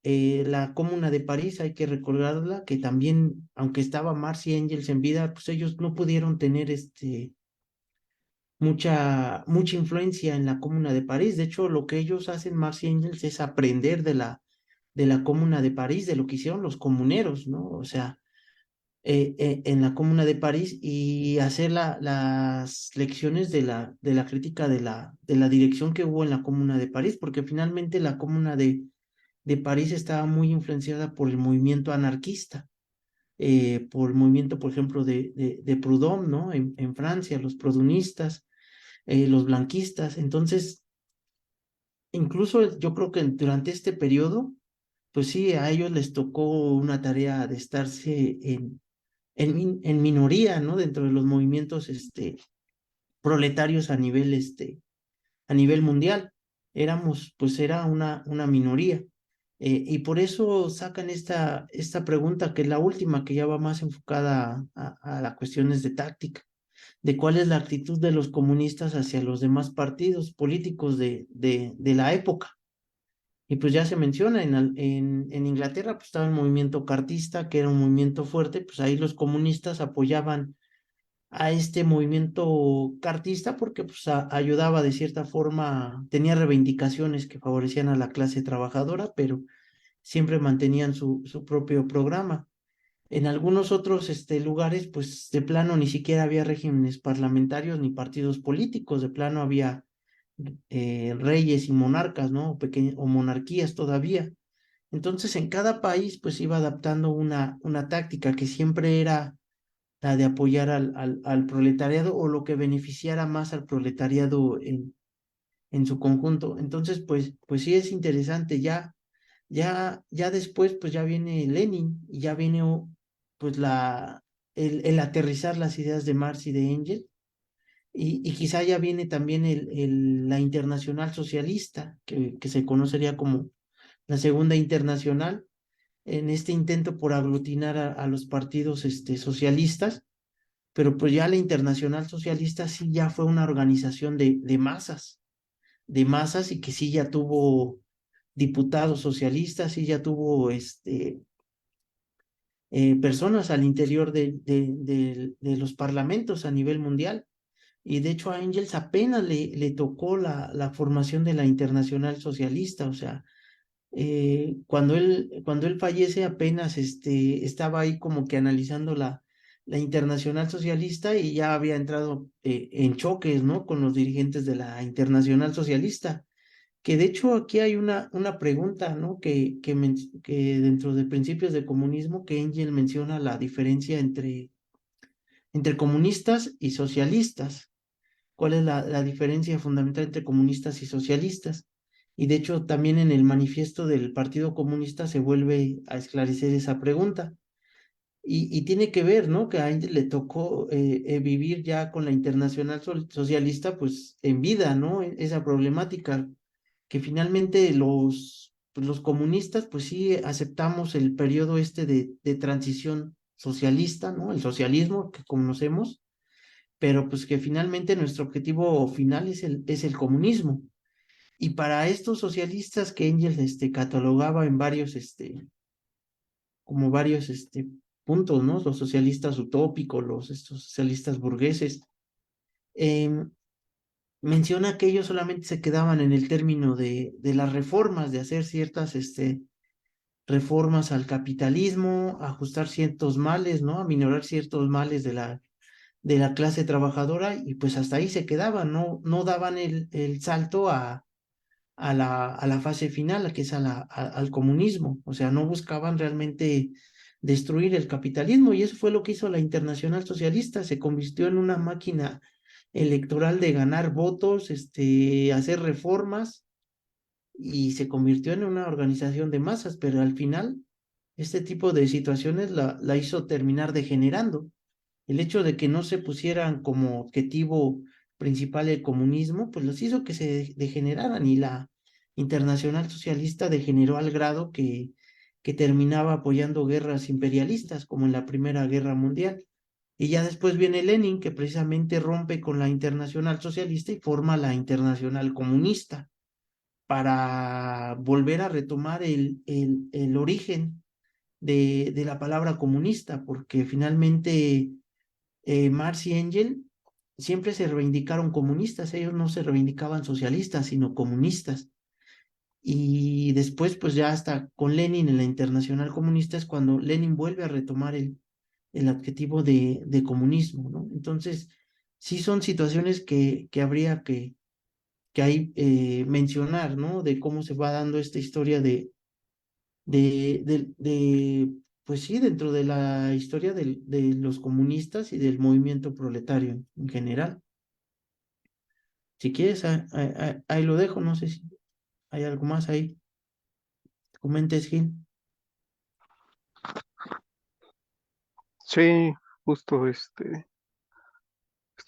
La Comuna de París, hay que recordarla, que también, aunque estaba Marx y Engels en vida, pues ellos no pudieron tener mucha influencia en la Comuna de París. De hecho, lo que ellos hacen, Marx y Engels, es aprender de la Comuna de París, de lo que hicieron los comuneros, ¿no? O sea, en la Comuna de París y hacer las lecciones de la crítica de la dirección que hubo en la Comuna de París, porque finalmente la Comuna de París estaba muy influenciada por el movimiento anarquista, por el movimiento, por ejemplo, de Proudhon, ¿no? En Francia, los proudhonistas, los blanquistas. Entonces, incluso yo creo que durante este periodo, pues sí, a ellos les tocó una tarea de estarse en minoría, ¿no? Dentro de los movimientos proletarios a nivel mundial. Pues era una minoría. Y por eso sacan esta pregunta, que es la última, que ya va más enfocada a las cuestiones de táctica, de cuál es la actitud de los comunistas hacia los demás partidos políticos de la época. Y pues ya se menciona, en Inglaterra pues estaba el movimiento cartista, que era un movimiento fuerte, pues ahí los comunistas apoyaban a este movimiento cartista porque pues ayudaba de cierta forma, tenía reivindicaciones que favorecían a la clase trabajadora, pero siempre mantenían su propio programa. En algunos otros lugares, pues de plano ni siquiera había regímenes parlamentarios ni partidos políticos, de plano había reyes y monarcas, ¿no? O monarquías todavía. Entonces, en cada país, pues iba adaptando una táctica que siempre era la de apoyar al proletariado o lo que beneficiara más al proletariado en su conjunto. Entonces, pues sí es interesante. Ya después, pues ya viene Lenin y ya viene pues el aterrizar las ideas de Marx y de Engels. Y quizá ya viene también la internacional socialista, que se conocería como la segunda internacional, en este intento por aglutinar a los partidos socialistas, pero pues ya la Internacional Socialista sí ya fue una organización de masas y que sí ya tuvo diputados socialistas, sí ya tuvo personas al interior de los parlamentos a nivel mundial. Y de hecho a Engels apenas le tocó la formación de la Internacional Socialista, o sea, cuando él fallece apenas estaba ahí como que analizando la Internacional Socialista y ya había entrado en choques, ¿no? Con los dirigentes de la Internacional Socialista. Que de hecho aquí hay una pregunta, ¿no? Que dentro de principios de comunismo, que Engels menciona la diferencia entre comunistas y socialistas. ¿Cuál es la diferencia fundamental entre comunistas y socialistas? Y de hecho, también en el manifiesto del Partido Comunista se vuelve a esclarecer esa pregunta. Y tiene que ver, ¿no? Que a Engels le tocó vivir ya con la Internacional Socialista, pues en vida, ¿no? Esa problemática, que finalmente pues, los comunistas, pues sí aceptamos el periodo de transición socialista, ¿no? El socialismo que conocemos, pero pues que finalmente nuestro objetivo final es el comunismo. Y para estos socialistas que Engels catalogaba en varios como varios puntos, ¿no? Los socialistas utópicos, estos socialistas burgueses. Em, Menciona que ellos solamente se quedaban en el término de las reformas, de hacer ciertas reformas al capitalismo, ajustar ciertos males, ¿no? A minorar ciertos males de la clase trabajadora y pues hasta ahí se quedaban, no daban el salto a la fase final, que es al comunismo, o sea, no buscaban realmente destruir el capitalismo y eso fue lo que hizo la Internacional Socialista, se convirtió en una máquina electoral de ganar votos, hacer reformas y se convirtió en una organización de masas, pero al final este tipo de situaciones la hizo terminar degenerando. El hecho de que no se pusieran como objetivo principal el comunismo, pues los hizo que se degeneraran y la Internacional Socialista degeneró al grado que terminaba apoyando guerras imperialistas, como en la Primera Guerra Mundial. Y ya después viene Lenin, que precisamente rompe con la Internacional Socialista y forma la Internacional Comunista para volver a retomar el origen de la palabra comunista, porque finalmente Marx y Engels siempre se reivindicaron comunistas, ellos no se reivindicaban socialistas, sino comunistas. Y después, pues ya hasta con Lenin en la Internacional Comunista es cuando Lenin vuelve a retomar el adjetivo de comunismo, ¿no? Entonces, sí son situaciones que habría que ahí mencionar, ¿no? De cómo se va dando esta historia pues sí, dentro de la historia de los comunistas y del movimiento proletario en general. Si quieres, ahí lo dejo, no sé si hay algo más ahí. Comentes, Gil. Sí, justo esto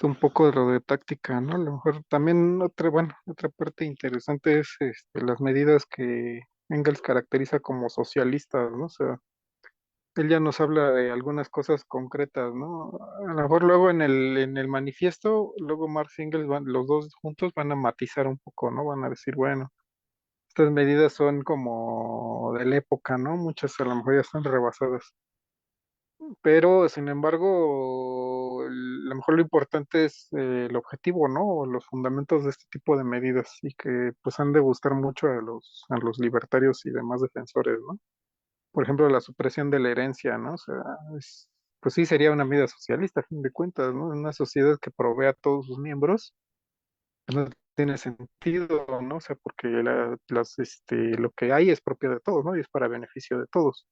un poco de lo de táctica, ¿no? A lo mejor también otra, bueno, otra parte interesante es las medidas que Engels caracteriza como socialistas, ¿no? O sea, él ya nos habla de algunas cosas concretas, ¿no? A lo mejor luego en el manifiesto, luego Marx y Engels van, los dos juntos van a matizar un poco, ¿no? Van a decir, bueno, estas medidas son como de la época, ¿no? Muchas a lo mejor ya están rebasadas. Pero, sin embargo, a lo mejor lo importante es el objetivo, ¿no? O los fundamentos de este tipo de medidas y que pues han de gustar mucho a los libertarios y demás defensores, ¿no? Por ejemplo, la supresión de la herencia, ¿no? O sea, pues sí sería una medida socialista, a fin de cuentas, ¿no? En una sociedad que provee a todos sus miembros, pues no tiene sentido, ¿no? O sea, porque lo que hay es propio de todos, ¿no? Y es para beneficio de todos.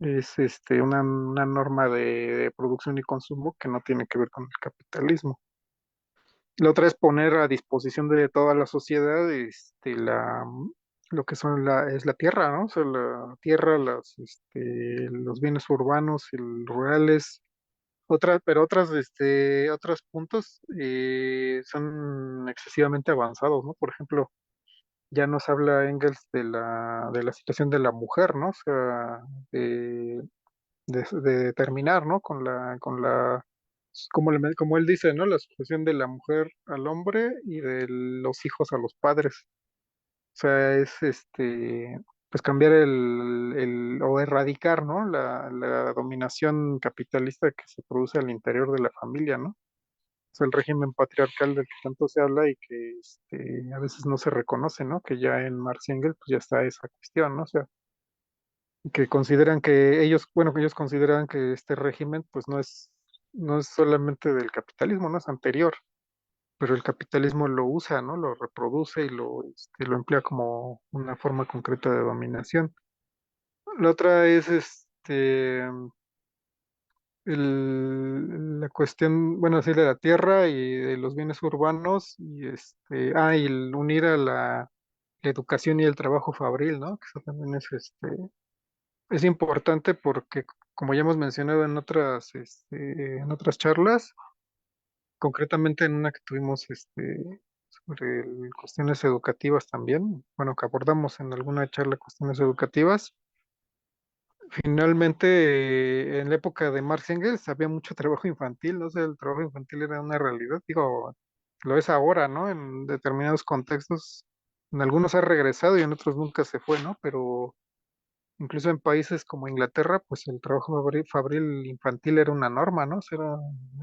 Es una norma de producción y consumo que no tiene que ver con el capitalismo. La otra es poner a disposición de toda la sociedad lo que es la tierra, ¿no? O sea, la tierra, los bienes urbanos y rurales. Pero otros puntos son excesivamente avanzados, ¿no? Por ejemplo, ya nos habla Engels de la situación de la mujer, ¿no? O sea, de terminar, ¿no? Como él dice, ¿no? La sucesión de la mujer al hombre y de los hijos a los padres. O sea, es pues cambiar o erradicar, ¿no? La dominación capitalista que se produce al interior de la familia, ¿no? O sea, el régimen patriarcal del que tanto se habla y que a veces no se reconoce, ¿no? Que ya en Marx y Engels pues ya está esa cuestión, ¿no? O sea, que consideran que ellos, bueno, que ellos consideran que este régimen pues no es solamente del capitalismo, no es anterior, pero el capitalismo lo usa, ¿no? Lo reproduce y lo emplea como una forma concreta de dominación. La otra es la cuestión, bueno, sí, de la tierra y de los bienes urbanos y y el unir a la educación y el trabajo fabril, ¿no? Que eso también es importante porque, como ya hemos mencionado en otras charlas, concretamente en una que tuvimos sobre cuestiones educativas también, bueno, que abordamos en alguna charla cuestiones educativas, finalmente en la época de Marx y Engels había mucho trabajo infantil, no sé, el trabajo infantil era una realidad, digo, lo es ahora, ¿no? En determinados contextos, en algunos ha regresado y en otros nunca se fue, ¿no? Pero Incluso en países como Inglaterra, pues el trabajo fabril infantil era una norma, ¿no? O sea,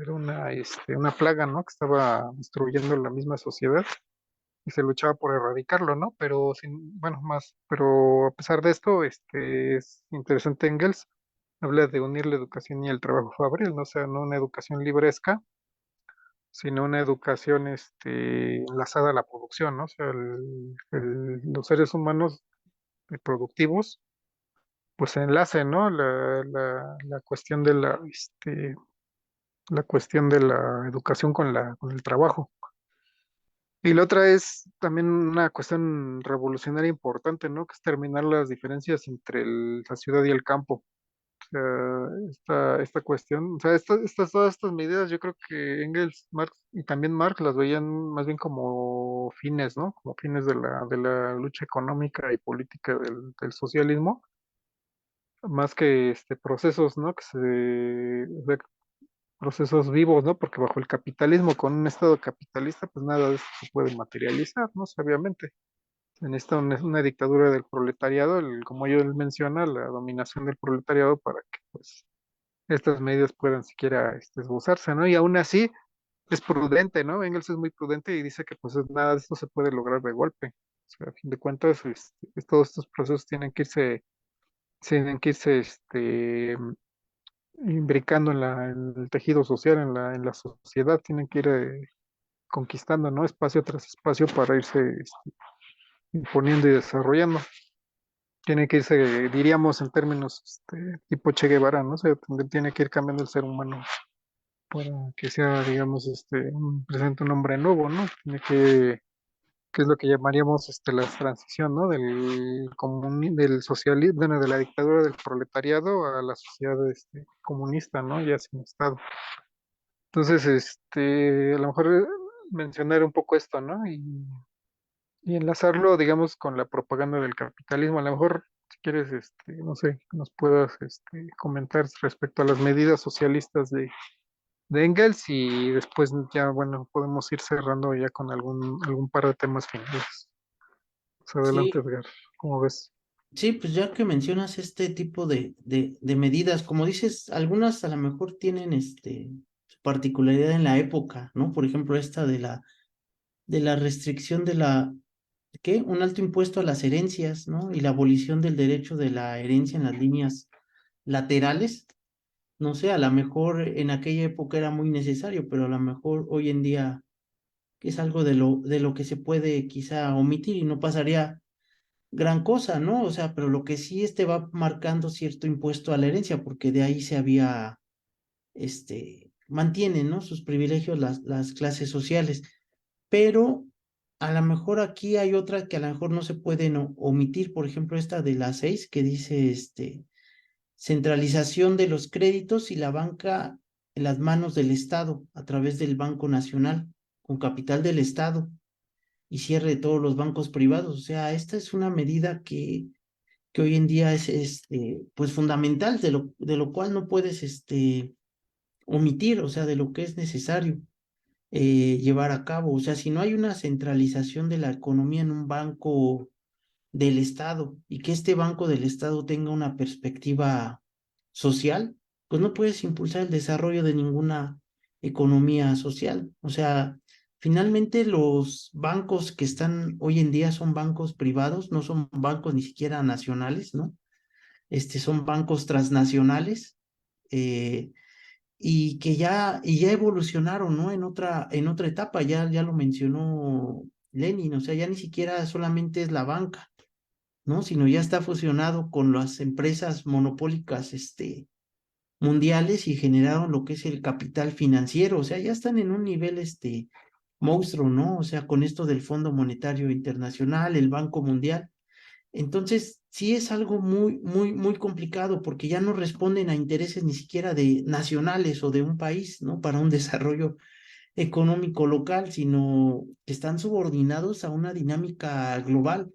era una plaga, ¿no? Que estaba destruyendo la misma sociedad y se luchaba por erradicarlo, ¿no? Pero bueno, pero a pesar de esto, es interesante Engels habla de unir la educación y el trabajo fabril, ¿no? O sea, no una educación libresca, sino una educación, enlazada a la producción, ¿no? O sea, los seres humanos productivos pues se enlace, ¿no? La cuestión la cuestión de la educación con con el trabajo. Y la otra es también una cuestión revolucionaria importante, ¿no? Que es terminar las diferencias entre la ciudad y el campo. O sea, esta cuestión, o sea, todas estas medidas, yo creo que Engels, Marx y también Marx las veían más bien como fines, ¿no? Como fines de de la lucha económica y política del socialismo más que procesos, ¿no? O sea, procesos vivos, ¿no? Porque bajo el capitalismo, con un estado capitalista, pues nada de eso se puede materializar, ¿no? Obviamente. En esta una dictadura del proletariado, como él menciona, la dominación del proletariado para que pues estas medidas puedan siquiera esbozarse, ¿no? Y aún así es prudente, ¿no? Engels es muy prudente y dice que pues nada de esto se puede lograr de golpe. O sea, a fin de cuentas, todos estos procesos tienen que irse imbricando en en el tejido social, en en la sociedad, tienen que ir conquistando, ¿no? Espacio tras espacio para irse imponiendo y desarrollando. Tiene que irse, diríamos en términos tipo Che Guevara, ¿no? O sea, tiene que ir cambiando el ser humano para que sea, digamos, presente un hombre nuevo, ¿no? Que es lo que llamaríamos la transición, ¿no? Del socialismo, bueno, de la dictadura del proletariado a la sociedad comunista, ¿no? Ya sin Estado. Entonces, a lo mejor mencionar un poco esto, ¿no? Y enlazarlo, digamos, con la propaganda del capitalismo. A lo mejor, si quieres, no sé, que nos puedas comentar respecto a las medidas socialistas de Engels y después ya, bueno, podemos ir cerrando ya con algún par de temas finales. Pues adelante, Sí, Edgar, ¿cómo ves? sí, pues ya que mencionas este tipo de medidas, como dices, algunas a lo mejor tienen su particularidad en la época, ¿no? Por ejemplo, esta de la restricción de ¿qué? Un alto impuesto a las herencias, ¿no? Y la abolición del derecho de la herencia en las líneas laterales. No sé, a lo mejor en aquella época era muy necesario, pero a lo mejor hoy en día es algo de lo que se puede quizá omitir y no pasaría gran cosa, ¿no? O sea, pero lo que sí va marcando cierto impuesto a la herencia, porque de ahí se había, mantienen, ¿no? Sus privilegios las clases sociales. Pero a lo mejor aquí hay otras que a lo mejor no se pueden omitir, por ejemplo, esta de las 6 que dice, centralización de los créditos y la banca en las manos del Estado a través del Banco Nacional, con capital del Estado y cierre de todos los bancos privados. O sea, esta es una medida que hoy en día es pues fundamental, de lo cual no puedes omitir, o sea, de lo que es necesario llevar a cabo. O sea, si no hay una centralización de la economía en un banco del Estado y que este banco del Estado tenga una perspectiva social, pues no puedes impulsar el desarrollo de ninguna economía social. O sea, finalmente los bancos que están hoy en día son bancos privados, no son bancos ni siquiera nacionales, ¿no? Son bancos transnacionales eh, y ya evolucionaron, ¿no? En otra etapa, ya lo mencionó Lenin, o sea, ya ni siquiera solamente es la banca, ¿no? Sino ya está fusionado con las empresas monopólicas, mundiales y generaron lo que es el capital financiero, o sea, ya están en un nivel, monstruo, ¿no? O sea, con esto del Fondo Monetario Internacional, el Banco Mundial. Entonces, sí es algo muy complicado porque ya no responden a intereses ni siquiera de nacionales o de un país, ¿no? Para un desarrollo económico local, sino que están subordinados a una dinámica global.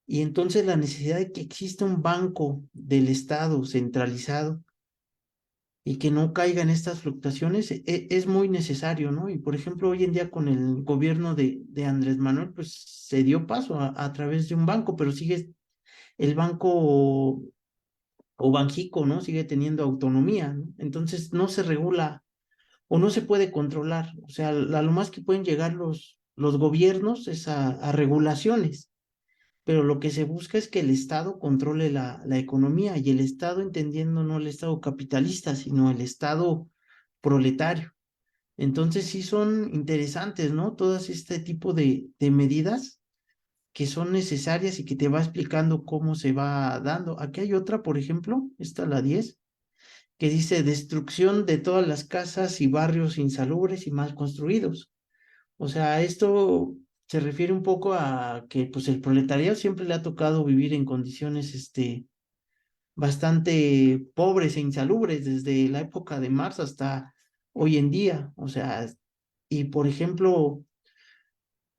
Y entonces la necesidad de que exista un banco del Estado centralizado y que no caiga en estas fluctuaciones es muy necesario, ¿no? Y por ejemplo, hoy en día con el gobierno de Andrés Manuel, pues se dio paso a través de un banco, pero sigue el banco, o Banjico, ¿no? Sigue teniendo autonomía, ¿no? Entonces no se regula o no se puede controlar. O sea, a lo más que pueden llegar los gobiernos es a regulaciones, pero lo que se busca es que el Estado controle la economía y el Estado entendiendo no el Estado capitalista, sino el Estado proletario. Entonces sí son interesantes, ¿no? Todas este tipo de medidas que son necesarias y que te va explicando cómo se va dando. Aquí hay otra, por ejemplo, esta la 10 que dice destrucción de todas las casas y barrios insalubres y mal construidos. O sea, esto se refiere un poco a que pues el proletariado siempre le ha tocado vivir en condiciones bastante pobres e insalubres desde la época de Marx hasta hoy en día. O sea, y por ejemplo,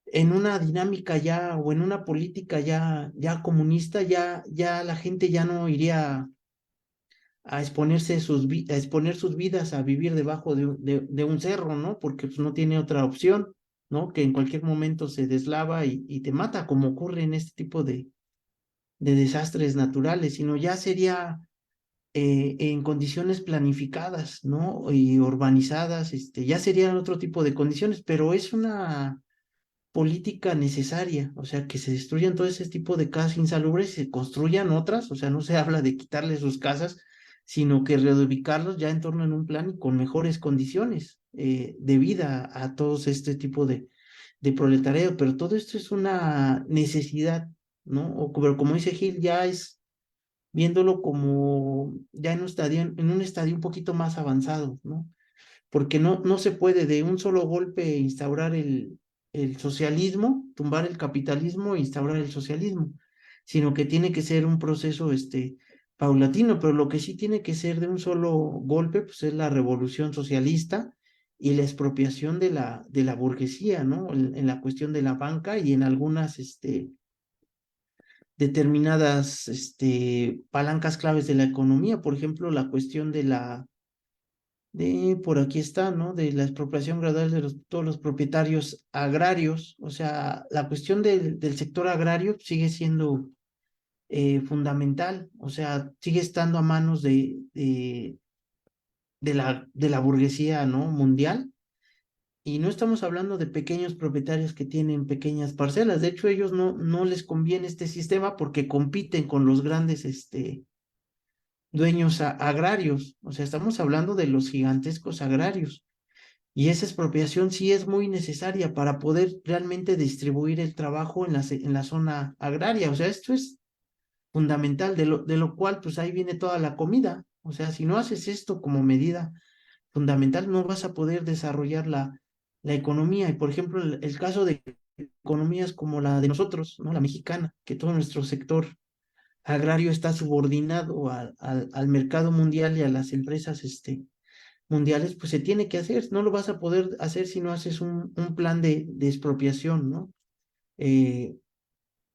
en una dinámica ya o en una política ya comunista, ya la gente ya no iría a exponerse a exponer sus vidas a vivir debajo de un cerro, ¿no? Porque pues no tiene otra opción, ¿no? Que en cualquier momento se deslava y te mata, como ocurre en este tipo de desastres naturales, sino ya sería en condiciones planificadas, ¿no? Y urbanizadas, ya serían otro tipo de condiciones, pero es una política necesaria, o sea, que se destruyan todo ese tipo de casas insalubres y se construyan otras, o sea, no se habla de quitarles sus casas, sino que reubicarlos ya en torno en un plan y con mejores condiciones de vida a todos este tipo de proletariado, pero todo esto es una necesidad, ¿no? Pero como dice Gil, ya es viéndolo como ya en un estadio un poquito más avanzado, ¿no? Porque no se puede de un solo golpe instaurar el socialismo, tumbar el capitalismo e instaurar el socialismo, sino que tiene que ser un proceso paulatino, pero lo que sí tiene que ser de un solo golpe, pues es la revolución socialista y la expropiación de la burguesía, ¿no? En la cuestión de la banca y en algunas determinadas palancas claves de la economía, por ejemplo, la cuestión por aquí está, ¿no? De la expropiación gradual de todos los propietarios agrarios. O sea, la cuestión del sector agrario sigue siendo fundamental, o sea, sigue estando a manos de la burguesía, ¿no? Mundial. Y no estamos hablando de pequeños propietarios que tienen pequeñas parcelas. De hecho, ellos no les conviene este sistema porque compiten con los grandes, dueños agrarios. O sea, estamos hablando de los gigantescos agrarios. Y esa expropiación sí es muy necesaria para poder realmente distribuir el trabajo en la zona agraria. O sea, esto es fundamental, de lo cual pues ahí viene toda la comida. O sea, si no haces esto como medida fundamental, no vas a poder desarrollar la economía. Y por ejemplo, el caso de economías como la de nosotros, ¿no? La mexicana, que todo nuestro sector agrario está subordinado al mercado mundial y a las empresas mundiales, pues se tiene que hacer. No lo vas a poder hacer si no haces un plan de expropiación, ¿no?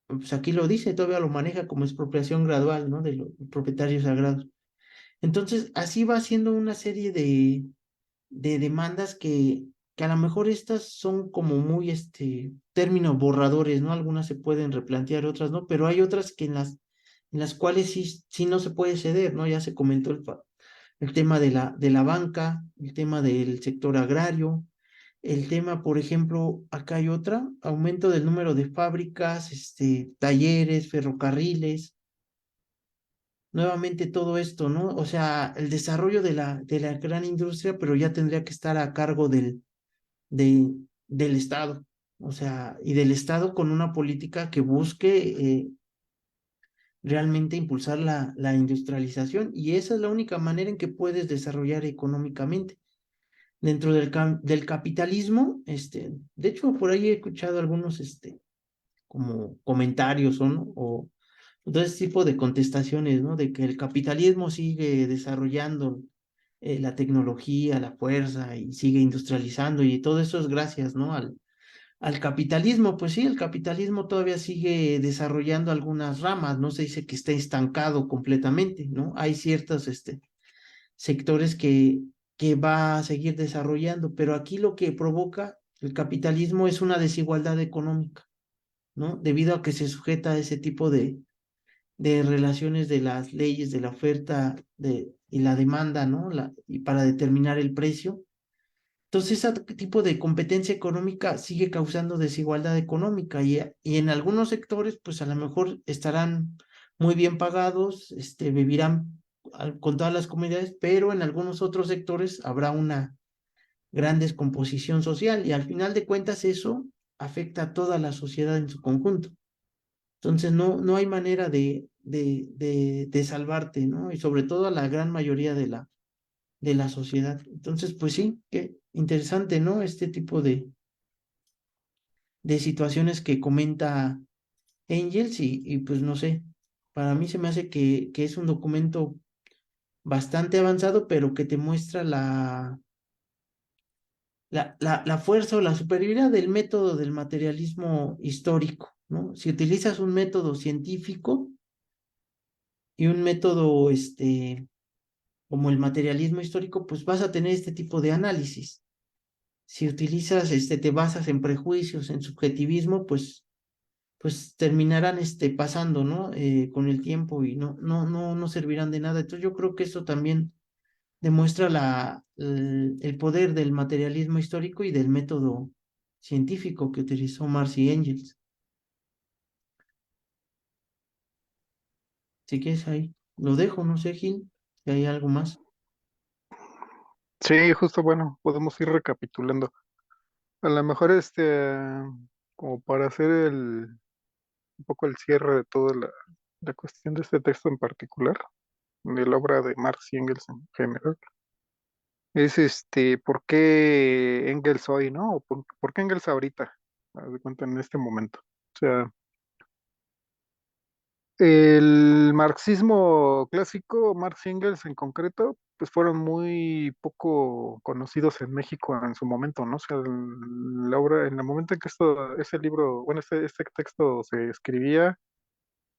Pues aquí lo dice, todavía lo maneja como expropiación gradual, ¿no? De los propietarios sagrados. Entonces, así va siendo una serie de demandas que a lo mejor estas son como muy, términos borradores, ¿no? Algunas se pueden replantear, otras no, pero hay otras que en las cuales sí no se puede ceder, ¿no? Ya se comentó el tema de la banca, el tema del sector agrario, el tema, por ejemplo, acá hay otra, aumento del número de fábricas, talleres, ferrocarriles, nuevamente todo esto, ¿no? O sea, el desarrollo de la gran industria, pero ya tendría que estar a cargo de, del Estado, o sea, y del Estado con una política que busque realmente impulsar la industrialización, y esa es la única manera en que puedes desarrollar económicamente. Dentro del capitalismo, de hecho, por ahí he escuchado algunos, como comentarios o, ¿no? O todo ese tipo de contestaciones, ¿no? De que el capitalismo sigue desarrollando la tecnología, la fuerza y sigue industrializando y todo eso es gracias, ¿no? Al capitalismo, pues sí, el capitalismo todavía sigue desarrollando algunas ramas, no se dice que esté estancado completamente, ¿no? Hay ciertos, sectores que va a seguir desarrollando, pero aquí lo que provoca el capitalismo es una desigualdad económica, ¿no? Debido a que se sujeta a ese tipo de relaciones de las leyes de la oferta y la demanda, ¿no? Y para determinar el precio. Entonces, ese tipo de competencia económica sigue causando desigualdad económica y en algunos sectores, pues a lo mejor estarán muy bien pagados, vivirán con todas las comunidades, pero en algunos otros sectores habrá una gran descomposición social y al final de cuentas eso afecta a toda la sociedad en su conjunto. Entonces, no hay manera de salvarte, ¿no? Y sobre todo a la gran mayoría de la sociedad. Entonces, pues sí, qué interesante, ¿no? Este tipo de situaciones que comenta Engels y pues no sé, para mí se me hace que es un documento bastante avanzado, pero que te muestra la fuerza o la superioridad del método del materialismo histórico, ¿no? Si utilizas un método científico y un método, como el materialismo histórico, pues vas a tener este tipo de análisis. Si utilizas, te basas en prejuicios, en subjetivismo, pues terminarán, pasando, ¿no? Con el tiempo y no servirán de nada. Entonces yo creo que eso también demuestra el poder del materialismo histórico y del método científico que utilizó Marx y Engels. Así que es ahí. Lo dejo, no sé, Gil, si hay algo más. Sí, justo bueno, podemos ir recapitulando. A lo mejor como para hacer un poco el cierre de toda la cuestión de este texto en particular, de la obra de Marx y Engels en general, es ¿por qué Engels hoy, ¿no? O por qué Engels ahorita? Haz de cuenta en este momento. O sea, el marxismo clásico, Marx y Engels en concreto, pues fueron muy poco conocidos en México en su momento, ¿no? O sea, la obra, en el momento en que ese libro, bueno, este texto se escribía,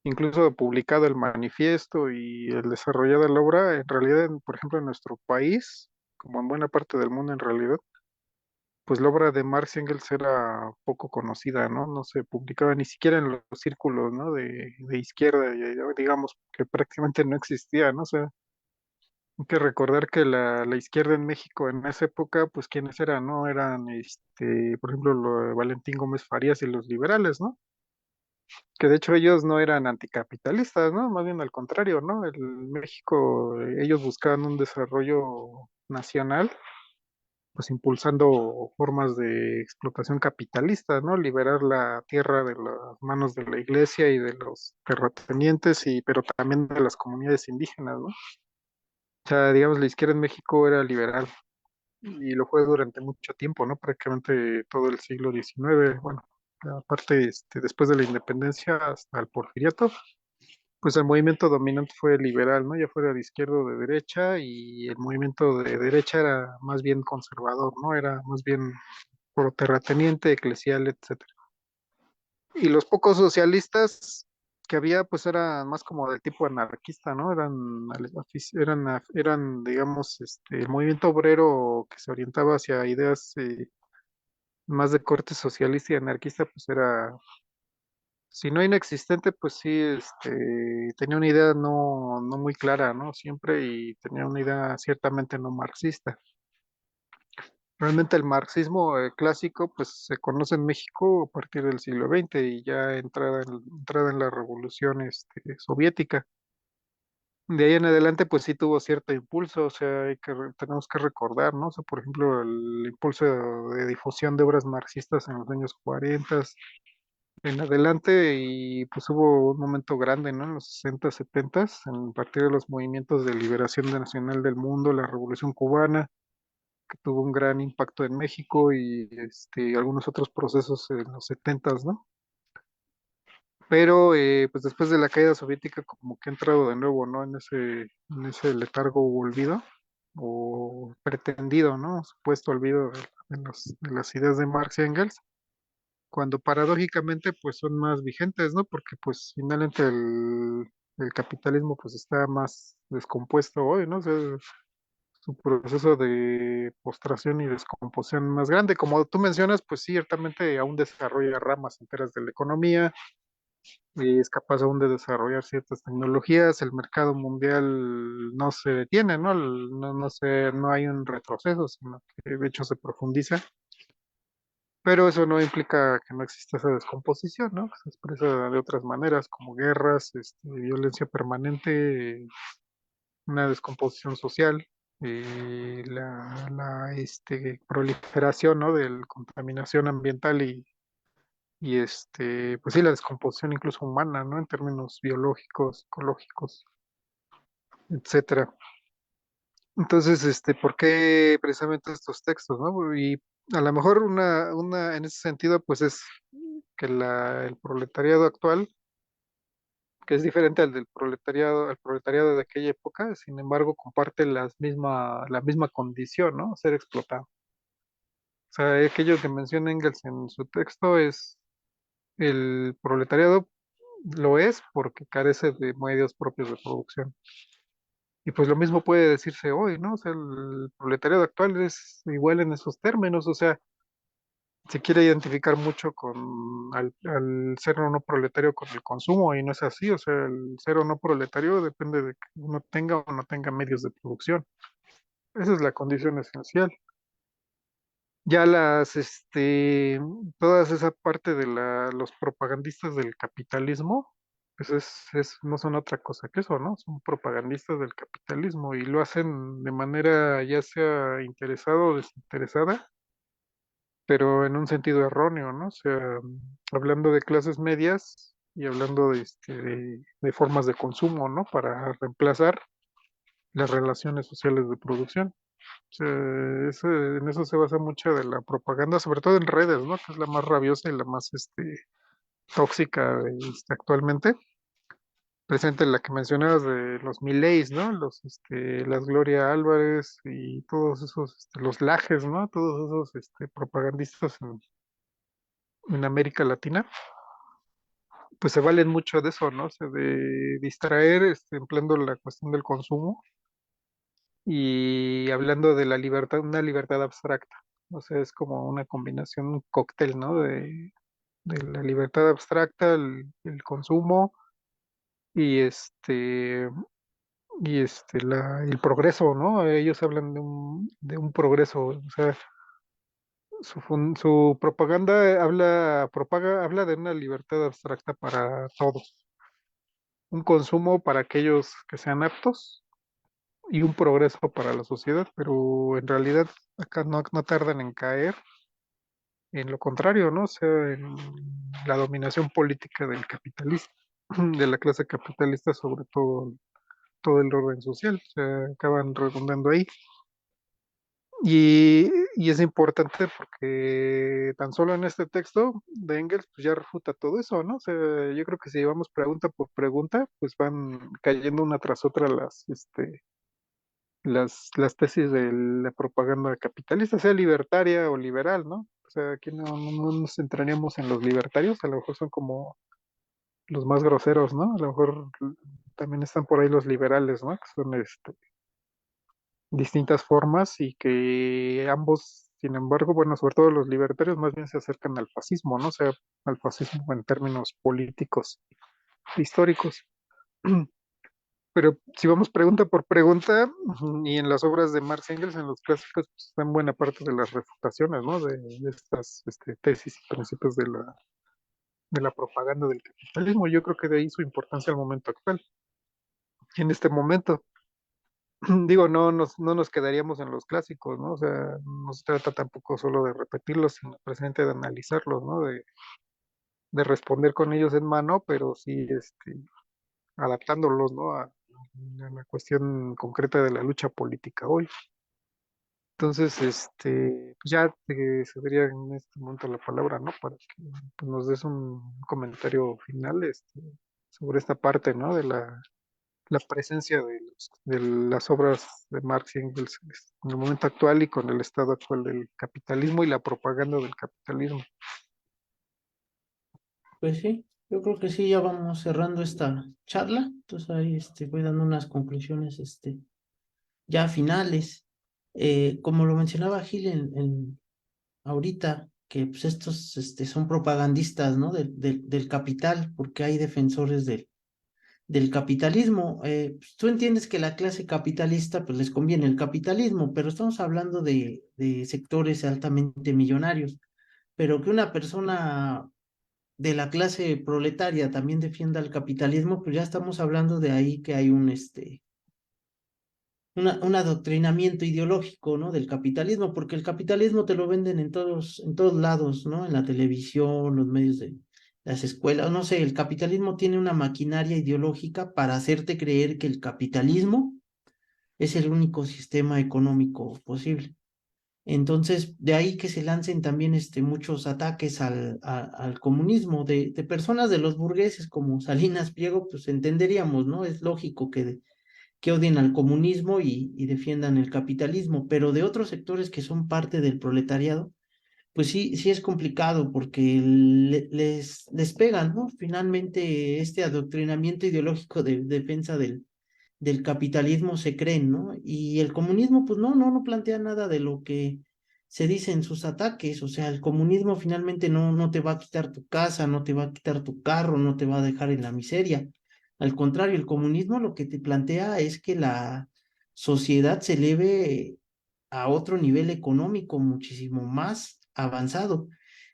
incluso publicado el manifiesto y el desarrollado de la obra, en realidad, por ejemplo, en nuestro país, como en buena parte del mundo en realidad, pues la obra de Marx y Engels era poco conocida, ¿no? No se publicaba ni siquiera en los círculos, ¿no? De izquierda, digamos que prácticamente no existía, ¿no? O sea, hay que recordar que la izquierda en México en esa época, pues quiénes eran, ¿no? Eran, por ejemplo, Valentín Gómez Farías y los liberales, ¿no? Que de hecho ellos no eran anticapitalistas, ¿no? Más bien al contrario, ¿no? México, ellos buscaban un desarrollo nacional pues impulsando formas de explotación capitalista, ¿no? Liberar la tierra de las manos de la iglesia y de los terratenientes, pero también de las comunidades indígenas, ¿no? O sea, digamos, la izquierda en México era liberal y lo fue durante mucho tiempo, ¿no? Prácticamente todo el siglo XIX, bueno, aparte, después de la independencia hasta el porfiriato, pues el movimiento dominante fue liberal, ¿no? Ya fuera de izquierda o de derecha, y el movimiento de derecha era más bien conservador, ¿no? Era más bien por terrateniente, eclesial, etcétera. Y los pocos socialistas que había, pues eran más como del tipo anarquista, ¿no? Eran, digamos, el movimiento obrero que se orientaba hacia ideas más de corte socialista y anarquista, pues era, si no inexistente, pues sí, tenía una idea no muy clara, ¿no? Siempre, y tenía una idea ciertamente no marxista. Realmente el marxismo clásico pues se conoce en México a partir del siglo XX y ya entrada en la revolución soviética. De ahí en adelante pues sí tuvo cierto impulso, o sea, tenemos que recordar, ¿no? O sea, por ejemplo, el impulso de difusión de obras marxistas en los años 40 en adelante, y pues hubo un momento grande, ¿no? En los 60, 70, a partir de los movimientos de liberación nacional del mundo, la Revolución Cubana, que tuvo un gran impacto en México, y algunos otros procesos en los setentas, ¿no? Pero pues después de la caída soviética como que ha entrado de nuevo, ¿no? En ese letargo o olvido, o pretendido, ¿no? Supuesto olvido de las ideas de Marx y Engels, cuando paradójicamente pues son más vigentes, ¿no? Porque pues finalmente el capitalismo pues está más descompuesto hoy, ¿no? O sea, su proceso de postración y descomposición más grande. Como tú mencionas, pues sí, ciertamente aún desarrolla ramas enteras de la economía, y es capaz aún de desarrollar ciertas tecnologías, el mercado mundial no se detiene, ¿no? No hay un retroceso, sino que de hecho se profundiza, pero eso no implica que no exista esa descomposición, ¿no? Se expresa de otras maneras, como guerras, violencia permanente, una descomposición social, la proliferación, ¿no? De la contaminación ambiental y pues sí, la descomposición incluso humana, ¿no? En términos biológicos, ecológicos, etcétera. Entonces, ¿por qué precisamente estos textos, ¿no? Y a lo mejor en ese sentido, pues es que el proletariado actual, que es diferente al proletariado de aquella época, sin embargo, comparte la misma condición, ¿no? Ser explotado. O sea, aquello que menciona Engels en su texto es el proletariado lo es porque carece de medios propios de producción. Y pues lo mismo puede decirse hoy, ¿no? O sea, el proletariado actual es igual en esos términos, o sea, se quiere identificar mucho al ser o no proletario con el consumo y no es así, o sea, el ser o no proletario depende de que uno tenga o no tenga medios de producción. Esa es la condición esencial. Ya todas esa parte de los propagandistas del capitalismo, pues no son otra cosa que eso, ¿no? Son propagandistas del capitalismo y lo hacen de manera ya sea interesada o desinteresada, pero en un sentido erróneo, ¿no? O sea, hablando de clases medias y hablando de formas de consumo, ¿no? Para reemplazar las relaciones sociales de producción. O sea, en eso se basa mucha de la propaganda, sobre todo en redes, ¿no? Que es la más rabiosa y la más tóxica actualmente. Presente la que mencionabas de los Mileis, ¿no? Las Gloria Álvarez y todos esos, los Lajes, ¿no? Todos esos propagandistas en América Latina, pues se valen mucho de eso, ¿no? O sea, de distraer, empleando la cuestión del consumo y hablando de la libertad, una libertad abstracta. O sea, es como una combinación, un cóctel, ¿no? De la libertad abstracta, el consumo y el progreso, ¿no? Ellos hablan de un progreso, o sea, su propaganda habla de una libertad abstracta para todos, un consumo para aquellos que sean aptos y un progreso para la sociedad, pero en realidad acá no tardan en caer en lo contrario, ¿no? O sea, en la dominación política del capitalismo, de la clase capitalista sobre todo el orden social, o sea, acaban redundando ahí. Y es importante porque tan solo en este texto de Engels pues ya refuta todo eso, ¿no? O sea, yo creo que si llevamos pregunta por pregunta, pues van cayendo una tras otra las tesis de la propaganda capitalista, sea libertaria o liberal, ¿no? O sea, aquí no nos centraríamos en los libertarios, a lo mejor son como los más groseros, ¿no? A lo mejor también están por ahí los liberales, ¿no? Que son distintas formas y que ambos, sin embargo, bueno, sobre todo los libertarios más bien se acercan al fascismo, ¿no? O sea, al fascismo en términos políticos, históricos. Pero si vamos pregunta por pregunta, y en las obras de Marx y Engels, en los clásicos, pues, están buena parte de las refutaciones, ¿no? De estas tesis y principios de la propaganda del capitalismo. Yo creo que de ahí su importancia al momento actual. Y en este momento, digo, no nos quedaríamos en los clásicos, ¿no? O sea, no se trata tampoco solo de repetirlos, sino presente de analizarlos, ¿no? De responder con ellos en mano, pero sí, adaptándolos, ¿no? A la cuestión concreta de la lucha política hoy. Entonces, pues ya te cedería en este momento la palabra, ¿no? Para que pues, nos des un comentario final, sobre esta parte, ¿no? De la presencia de las obras de Marx y Engels en el momento actual y con el estado actual del capitalismo y la propaganda del capitalismo. Pues sí, yo creo que sí, ya vamos cerrando esta charla. Entonces ahí voy dando unas conclusiones ya finales. Como lo mencionaba Gil ahorita, que pues estos son propagandistas, ¿no? Del capital, porque hay defensores del capitalismo. Pues, tú entiendes que la clase capitalista, pues les conviene el capitalismo, pero estamos hablando de sectores altamente millonarios, pero que una persona de la clase proletaria también defienda el capitalismo, pues ya estamos hablando de ahí que hay un adoctrinamiento ideológico, ¿no? Del capitalismo, porque el capitalismo te lo venden en todos lados, ¿no? En la televisión, los medios de las escuelas, no sé, el capitalismo tiene una maquinaria ideológica para hacerte creer que el capitalismo es el único sistema económico posible. Entonces, de ahí que se lancen también muchos ataques al comunismo de personas de los burgueses como Salinas Pliego, pues entenderíamos, ¿no? Es lógico que odien al comunismo y defiendan el capitalismo, pero de otros sectores que son parte del proletariado, pues sí, sí es complicado porque les pegan, ¿no? Finalmente, este adoctrinamiento ideológico de defensa del capitalismo se creen, ¿no? Y el comunismo, pues no plantea nada de lo que se dice en sus ataques, o sea, el comunismo finalmente no te va a quitar tu casa, no te va a quitar tu carro, no te va a dejar en la miseria. Al contrario, el comunismo lo que te plantea es que la sociedad se eleve a otro nivel económico muchísimo más avanzado.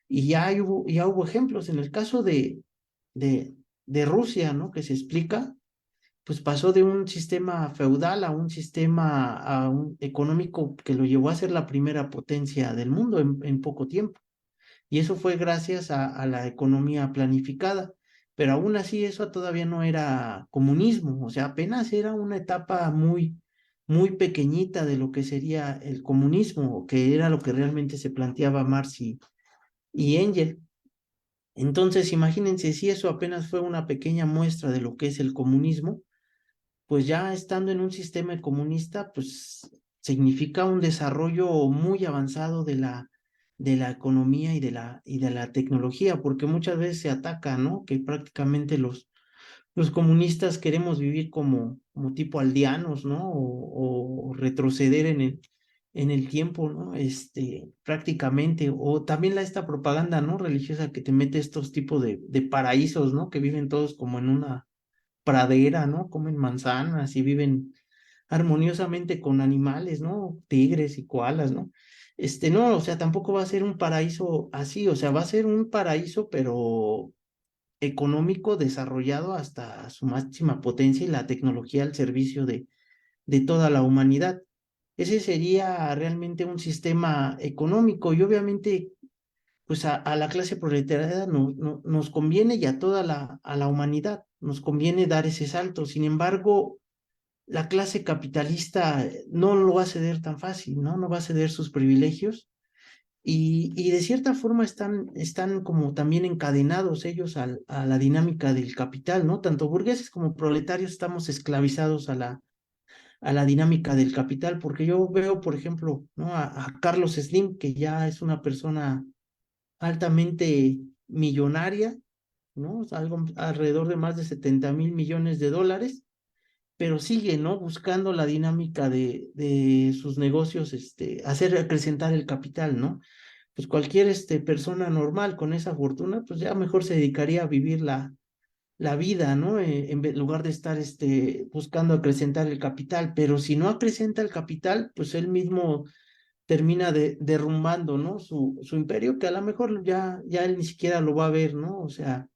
Y ya hubo ejemplos en el caso de, de Rusia, ¿no? Que se explica pues pasó de un sistema feudal a un sistema económico que lo llevó a ser la primera potencia del mundo en poco tiempo. Y eso fue gracias a la economía planificada. Pero aún así eso todavía no era comunismo, o sea, apenas era una etapa muy pequeñita de lo que sería el comunismo, que era lo que realmente se planteaba Marx y Engels. Entonces, imagínense si eso apenas fue una pequeña muestra de lo que es el comunismo, pues ya estando en un sistema comunista, pues significa un desarrollo muy avanzado de la economía y de la tecnología, porque muchas veces se ataca, ¿no? Que prácticamente los comunistas queremos vivir como tipo aldeanos, ¿no? O retroceder en el tiempo, ¿no? Prácticamente, o también esta propaganda, ¿no? Religiosa que te mete estos tipos de paraísos, ¿no? Que viven todos como en una pradera, ¿no? Comen manzanas y viven armoniosamente con animales, ¿no? Tigres y koalas, ¿no? No, o sea, tampoco va a ser un paraíso así, o sea, va a ser un paraíso, pero económico desarrollado hasta su máxima potencia y la tecnología al servicio de toda la humanidad. Ese sería realmente un sistema económico y obviamente pues a la clase proletaria nos conviene y a toda a la humanidad nos conviene dar ese salto. Sin embargo, la clase capitalista no lo va a ceder tan fácil, ¿no? No va a ceder sus privilegios y de cierta forma están como también encadenados ellos a la dinámica del capital, ¿no? Tanto burgueses como proletarios estamos esclavizados a la dinámica del capital, porque yo veo, por ejemplo, ¿no? A Carlos Slim, que ya es una persona altamente millonaria, ¿no? Algo alrededor de más de 70.000 millones de dólares, pero sigue, ¿no? Buscando la dinámica de sus negocios, hacer acrecentar el capital, ¿no? Pues cualquier persona normal con esa fortuna, pues ya mejor se dedicaría a vivir la vida, ¿no? Lugar de estar buscando acrecentar el capital, pero si no acrecenta el capital, pues él mismo termina derrumbando, ¿no? Su imperio, que a lo mejor ya él ni siquiera lo va a ver, ¿no? O sea,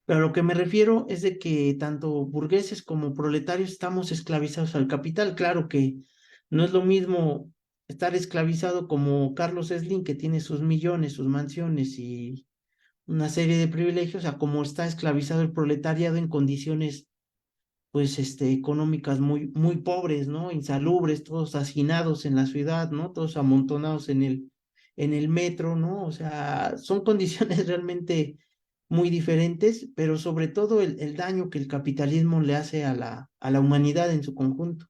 pero a lo que me refiero es de que tanto burgueses como proletarios estamos esclavizados al capital. Claro que no es lo mismo estar esclavizado como Carlos Slim, que tiene sus millones, sus mansiones y una serie de privilegios, a como está esclavizado el proletariado en condiciones pues económicas muy pobres, ¿no? Insalubres, todos hacinados en la ciudad, ¿no? Todos amontonados en el metro, ¿no? O sea, son condiciones realmente muy diferentes, pero sobre todo el daño que el capitalismo le hace a la humanidad en su conjunto.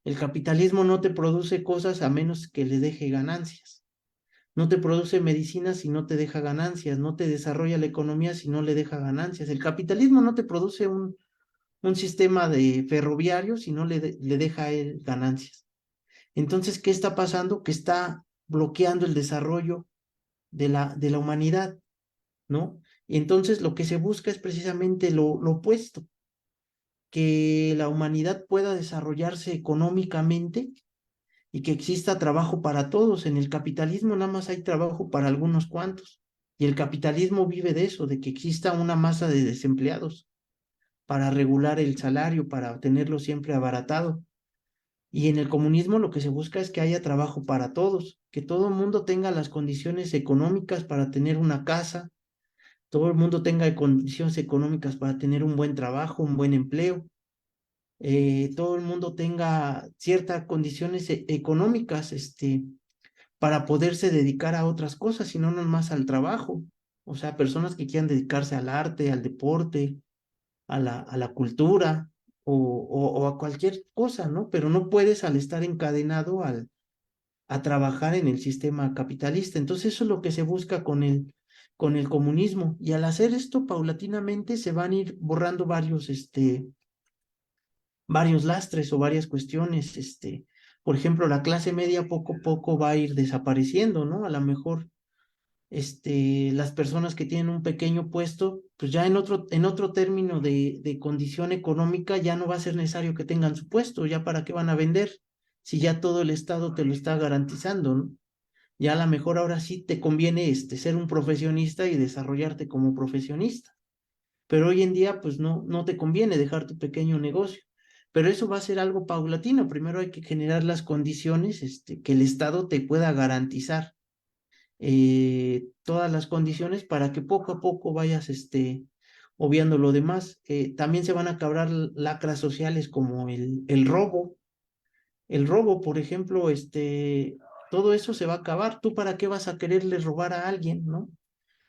El capitalismo no te produce cosas a menos que le deje ganancias. No te produce medicinas si no te deja ganancias, no te desarrolla la economía si no le deja ganancias. El capitalismo no te produce un sistema de ferroviario si no le deja a él ganancias. Entonces, ¿qué está pasando? Que está bloqueando el desarrollo de la humanidad, ¿no? Y entonces lo que se busca es precisamente lo opuesto, que la humanidad pueda desarrollarse económicamente y que exista trabajo para todos. En el capitalismo nada más hay trabajo para algunos cuantos. Y el capitalismo vive de eso, de que exista una masa de desempleados para regular el salario, para tenerlo siempre abaratado. Y en el comunismo lo que se busca es que haya trabajo para todos, que todo el mundo tenga las condiciones económicas para tener una casa, todo el mundo tenga condiciones económicas para tener un buen trabajo, un buen empleo, todo el mundo tenga ciertas condiciones económicas, para poderse dedicar a otras cosas y no nomás al trabajo. O sea, personas que quieran dedicarse al arte, al deporte, a la cultura o a cualquier cosa, ¿no? Pero no puedes al estar encadenado a trabajar en el sistema capitalista. Entonces eso es lo que se busca con el comunismo. Y al hacer esto, paulatinamente se van a ir borrando varios lastres o varias cuestiones. Por ejemplo, la clase media poco a poco va a ir desapareciendo, ¿no? A lo mejor las personas que tienen un pequeño puesto, pues ya en otro término de condición económica ya no va a ser necesario que tengan su puesto, ya para qué van a vender, si ya todo el Estado te lo está garantizando, ¿no? Ya a lo mejor ahora sí te conviene ser un profesionista y desarrollarte como profesionista, pero hoy en día pues no te conviene dejar tu pequeño negocio. Pero eso va a ser algo paulatino. Primero hay que generar las condiciones que el Estado te pueda garantizar todas las condiciones para que poco a poco vayas obviando lo demás. También se van a acabar lacras sociales como el robo. El robo, por ejemplo, todo eso se va a acabar. ¿Tú para qué vas a quererle robar a alguien, no?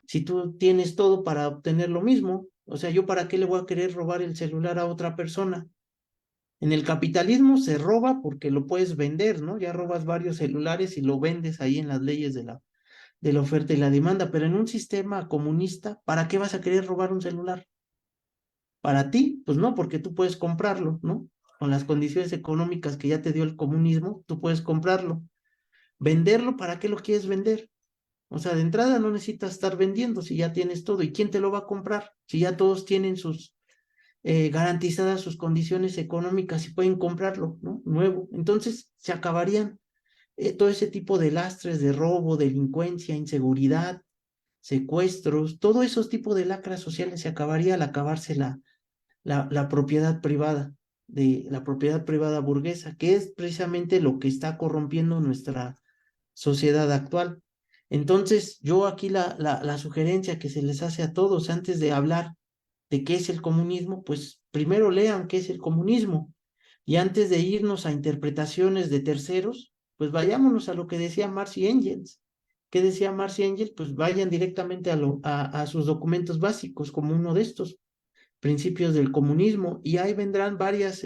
Si tú tienes todo para obtener lo mismo. O sea, ¿yo para qué le voy a querer robar el celular a otra persona? En el capitalismo se roba porque lo puedes vender, ¿no? Ya robas varios celulares y lo vendes ahí en las leyes de la oferta y la demanda, pero en un sistema comunista, ¿para qué vas a querer robar un celular? Para ti, pues no, porque tú puedes comprarlo, ¿no? Con las condiciones económicas que ya te dio el comunismo, tú puedes comprarlo. Venderlo, ¿para qué lo quieres vender? O sea, de entrada no necesitas estar vendiendo si ya tienes todo. ¿Y quién te lo va a comprar? Si ya todos tienen garantizadas sus condiciones económicas y pueden comprarlo, ¿no? Nuevo. Entonces se acabarían todo ese tipo de lastres de robo, delincuencia, inseguridad, secuestros, todos esos tipos de lacras sociales se acabaría al acabarse la propiedad privada, de la propiedad privada burguesa, que es precisamente lo que está corrompiendo nuestra sociedad actual. Entonces, yo aquí la sugerencia que se les hace a todos antes de hablar de qué es el comunismo, pues primero lean qué es el comunismo y antes de irnos a interpretaciones de terceros, pues vayámonos a lo que decía Marx y Engels. ¿Qué decía Marx y Engels? Pues vayan directamente a sus documentos básicos, como uno de estos, principios del comunismo, y ahí vendrán varias,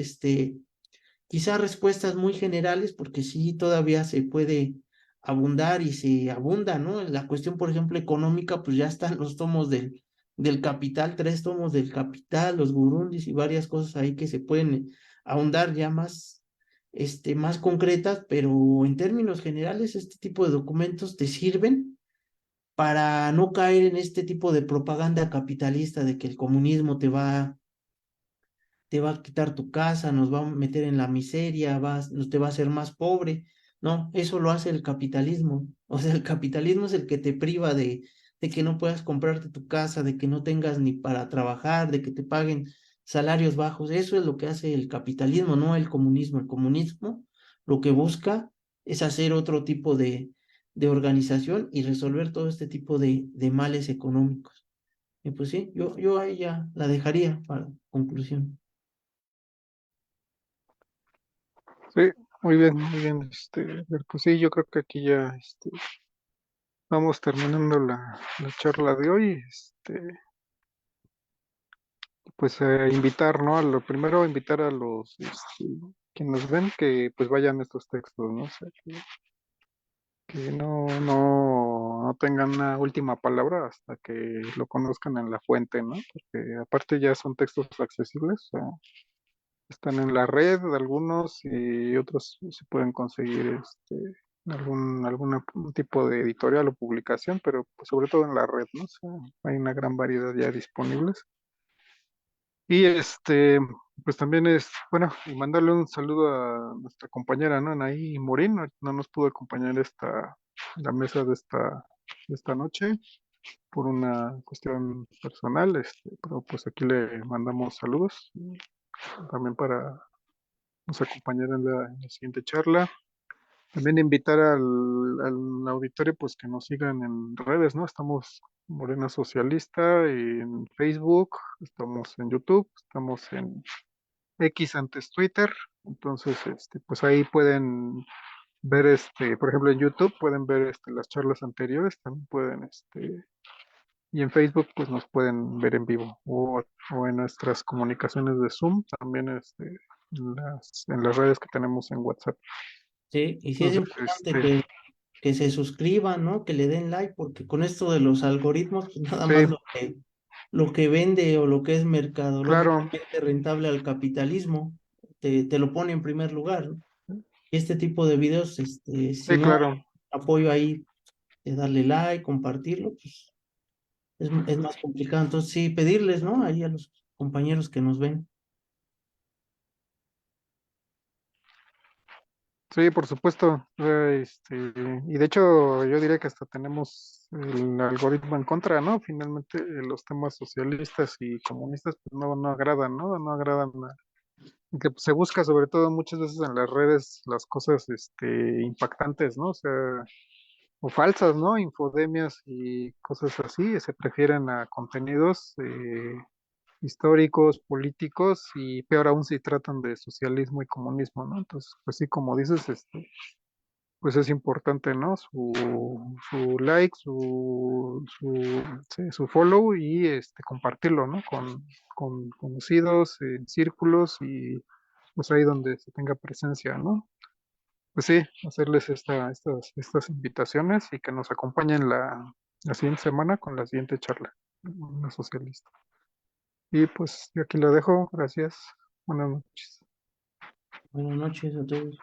quizás respuestas muy generales, porque sí, todavía se puede abundar y se abunda, ¿no? La cuestión, por ejemplo, económica, pues ya están los tomos del Capital, 3 tomos del Capital, los Gurundis y varias cosas ahí que se pueden ahondar ya más concretas, pero en términos generales, este tipo de documentos te sirven para no caer en este tipo de propaganda capitalista de que el comunismo te va a quitar tu casa, nos va a meter en la miseria, te va a hacer más pobre. No, eso lo hace el capitalismo. O sea, el capitalismo es el que te priva de que no puedas comprarte tu casa, de que no tengas ni para trabajar, de que te paguen salarios bajos. Eso es lo que hace el capitalismo, no el comunismo. El comunismo lo que busca es hacer otro tipo de organización y resolver todo este tipo de males económicos. Y pues sí, yo ahí ya la dejaría para conclusión. Sí, muy bien, pues sí, yo creo que aquí ya, vamos terminando la charla de hoy, pues invitar, ¿no? A lo primero invitar a los, que nos ven que pues vayan a estos textos, ¿no? O sea, que no tengan una última palabra hasta que lo conozcan en la fuente, ¿no? Porque aparte ya son textos accesibles, o sea, están en la red algunos y otros se pueden conseguir, un tipo de editorial o publicación, pero pues, sobre todo en la red, ¿no? O sea, hay una gran variedad ya disponibles. Y pues también bueno, y mandarle un saludo a nuestra compañera, ¿no? Anaí Morín, no nos pudo acompañar la mesa de esta noche por una cuestión personal, pero pues aquí le mandamos saludos también para nos acompañar en la siguiente charla. También invitar al auditorio pues que nos sigan en redes, ¿no? Estamos Morena Socialista en Facebook, estamos en YouTube, estamos en X antes Twitter. Entonces, pues ahí pueden ver, por ejemplo, en YouTube pueden ver las charlas anteriores, también pueden, y en Facebook pues nos pueden ver en vivo o en nuestras comunicaciones de Zoom, también en las redes que tenemos en WhatsApp. Sí, y sí es Entonces, importante que se suscriban, ¿no? Que le den like, porque con esto de los algoritmos, pues nada más sí, lo que vende o lo que es claro, mercadológicamente rentable al capitalismo, te lo pone en primer lugar, ¿no? Y este tipo de videos, si sí, no claro. hay apoyo ahí, de darle like, compartirlo, pues es más complicado. Entonces sí, pedirles, ¿no? Ahí a los compañeros que nos ven. Sí, por supuesto. Y de hecho, yo diría que hasta tenemos el algoritmo en contra, ¿no? Finalmente, los temas socialistas y comunistas pues, no agradan, ¿no? No agradan. Que se busca sobre todo muchas veces en las redes las cosas impactantes, ¿no? O sea, o falsas, ¿no? Infodemias y cosas así, se prefieren a contenidos históricos, políticos y peor aún si tratan de socialismo y comunismo, ¿no? Entonces, pues sí, como dices, pues es importante, ¿no? Su like, sí, su follow y compartirlo, ¿no? Con conocidos, en círculos y pues ahí donde se tenga presencia, ¿no? Pues sí, hacerles estas invitaciones y que nos acompañen la siguiente semana con la siguiente charla, una socialista. Y pues yo aquí lo dejo, gracias, buenas noches. Buenas noches a todos.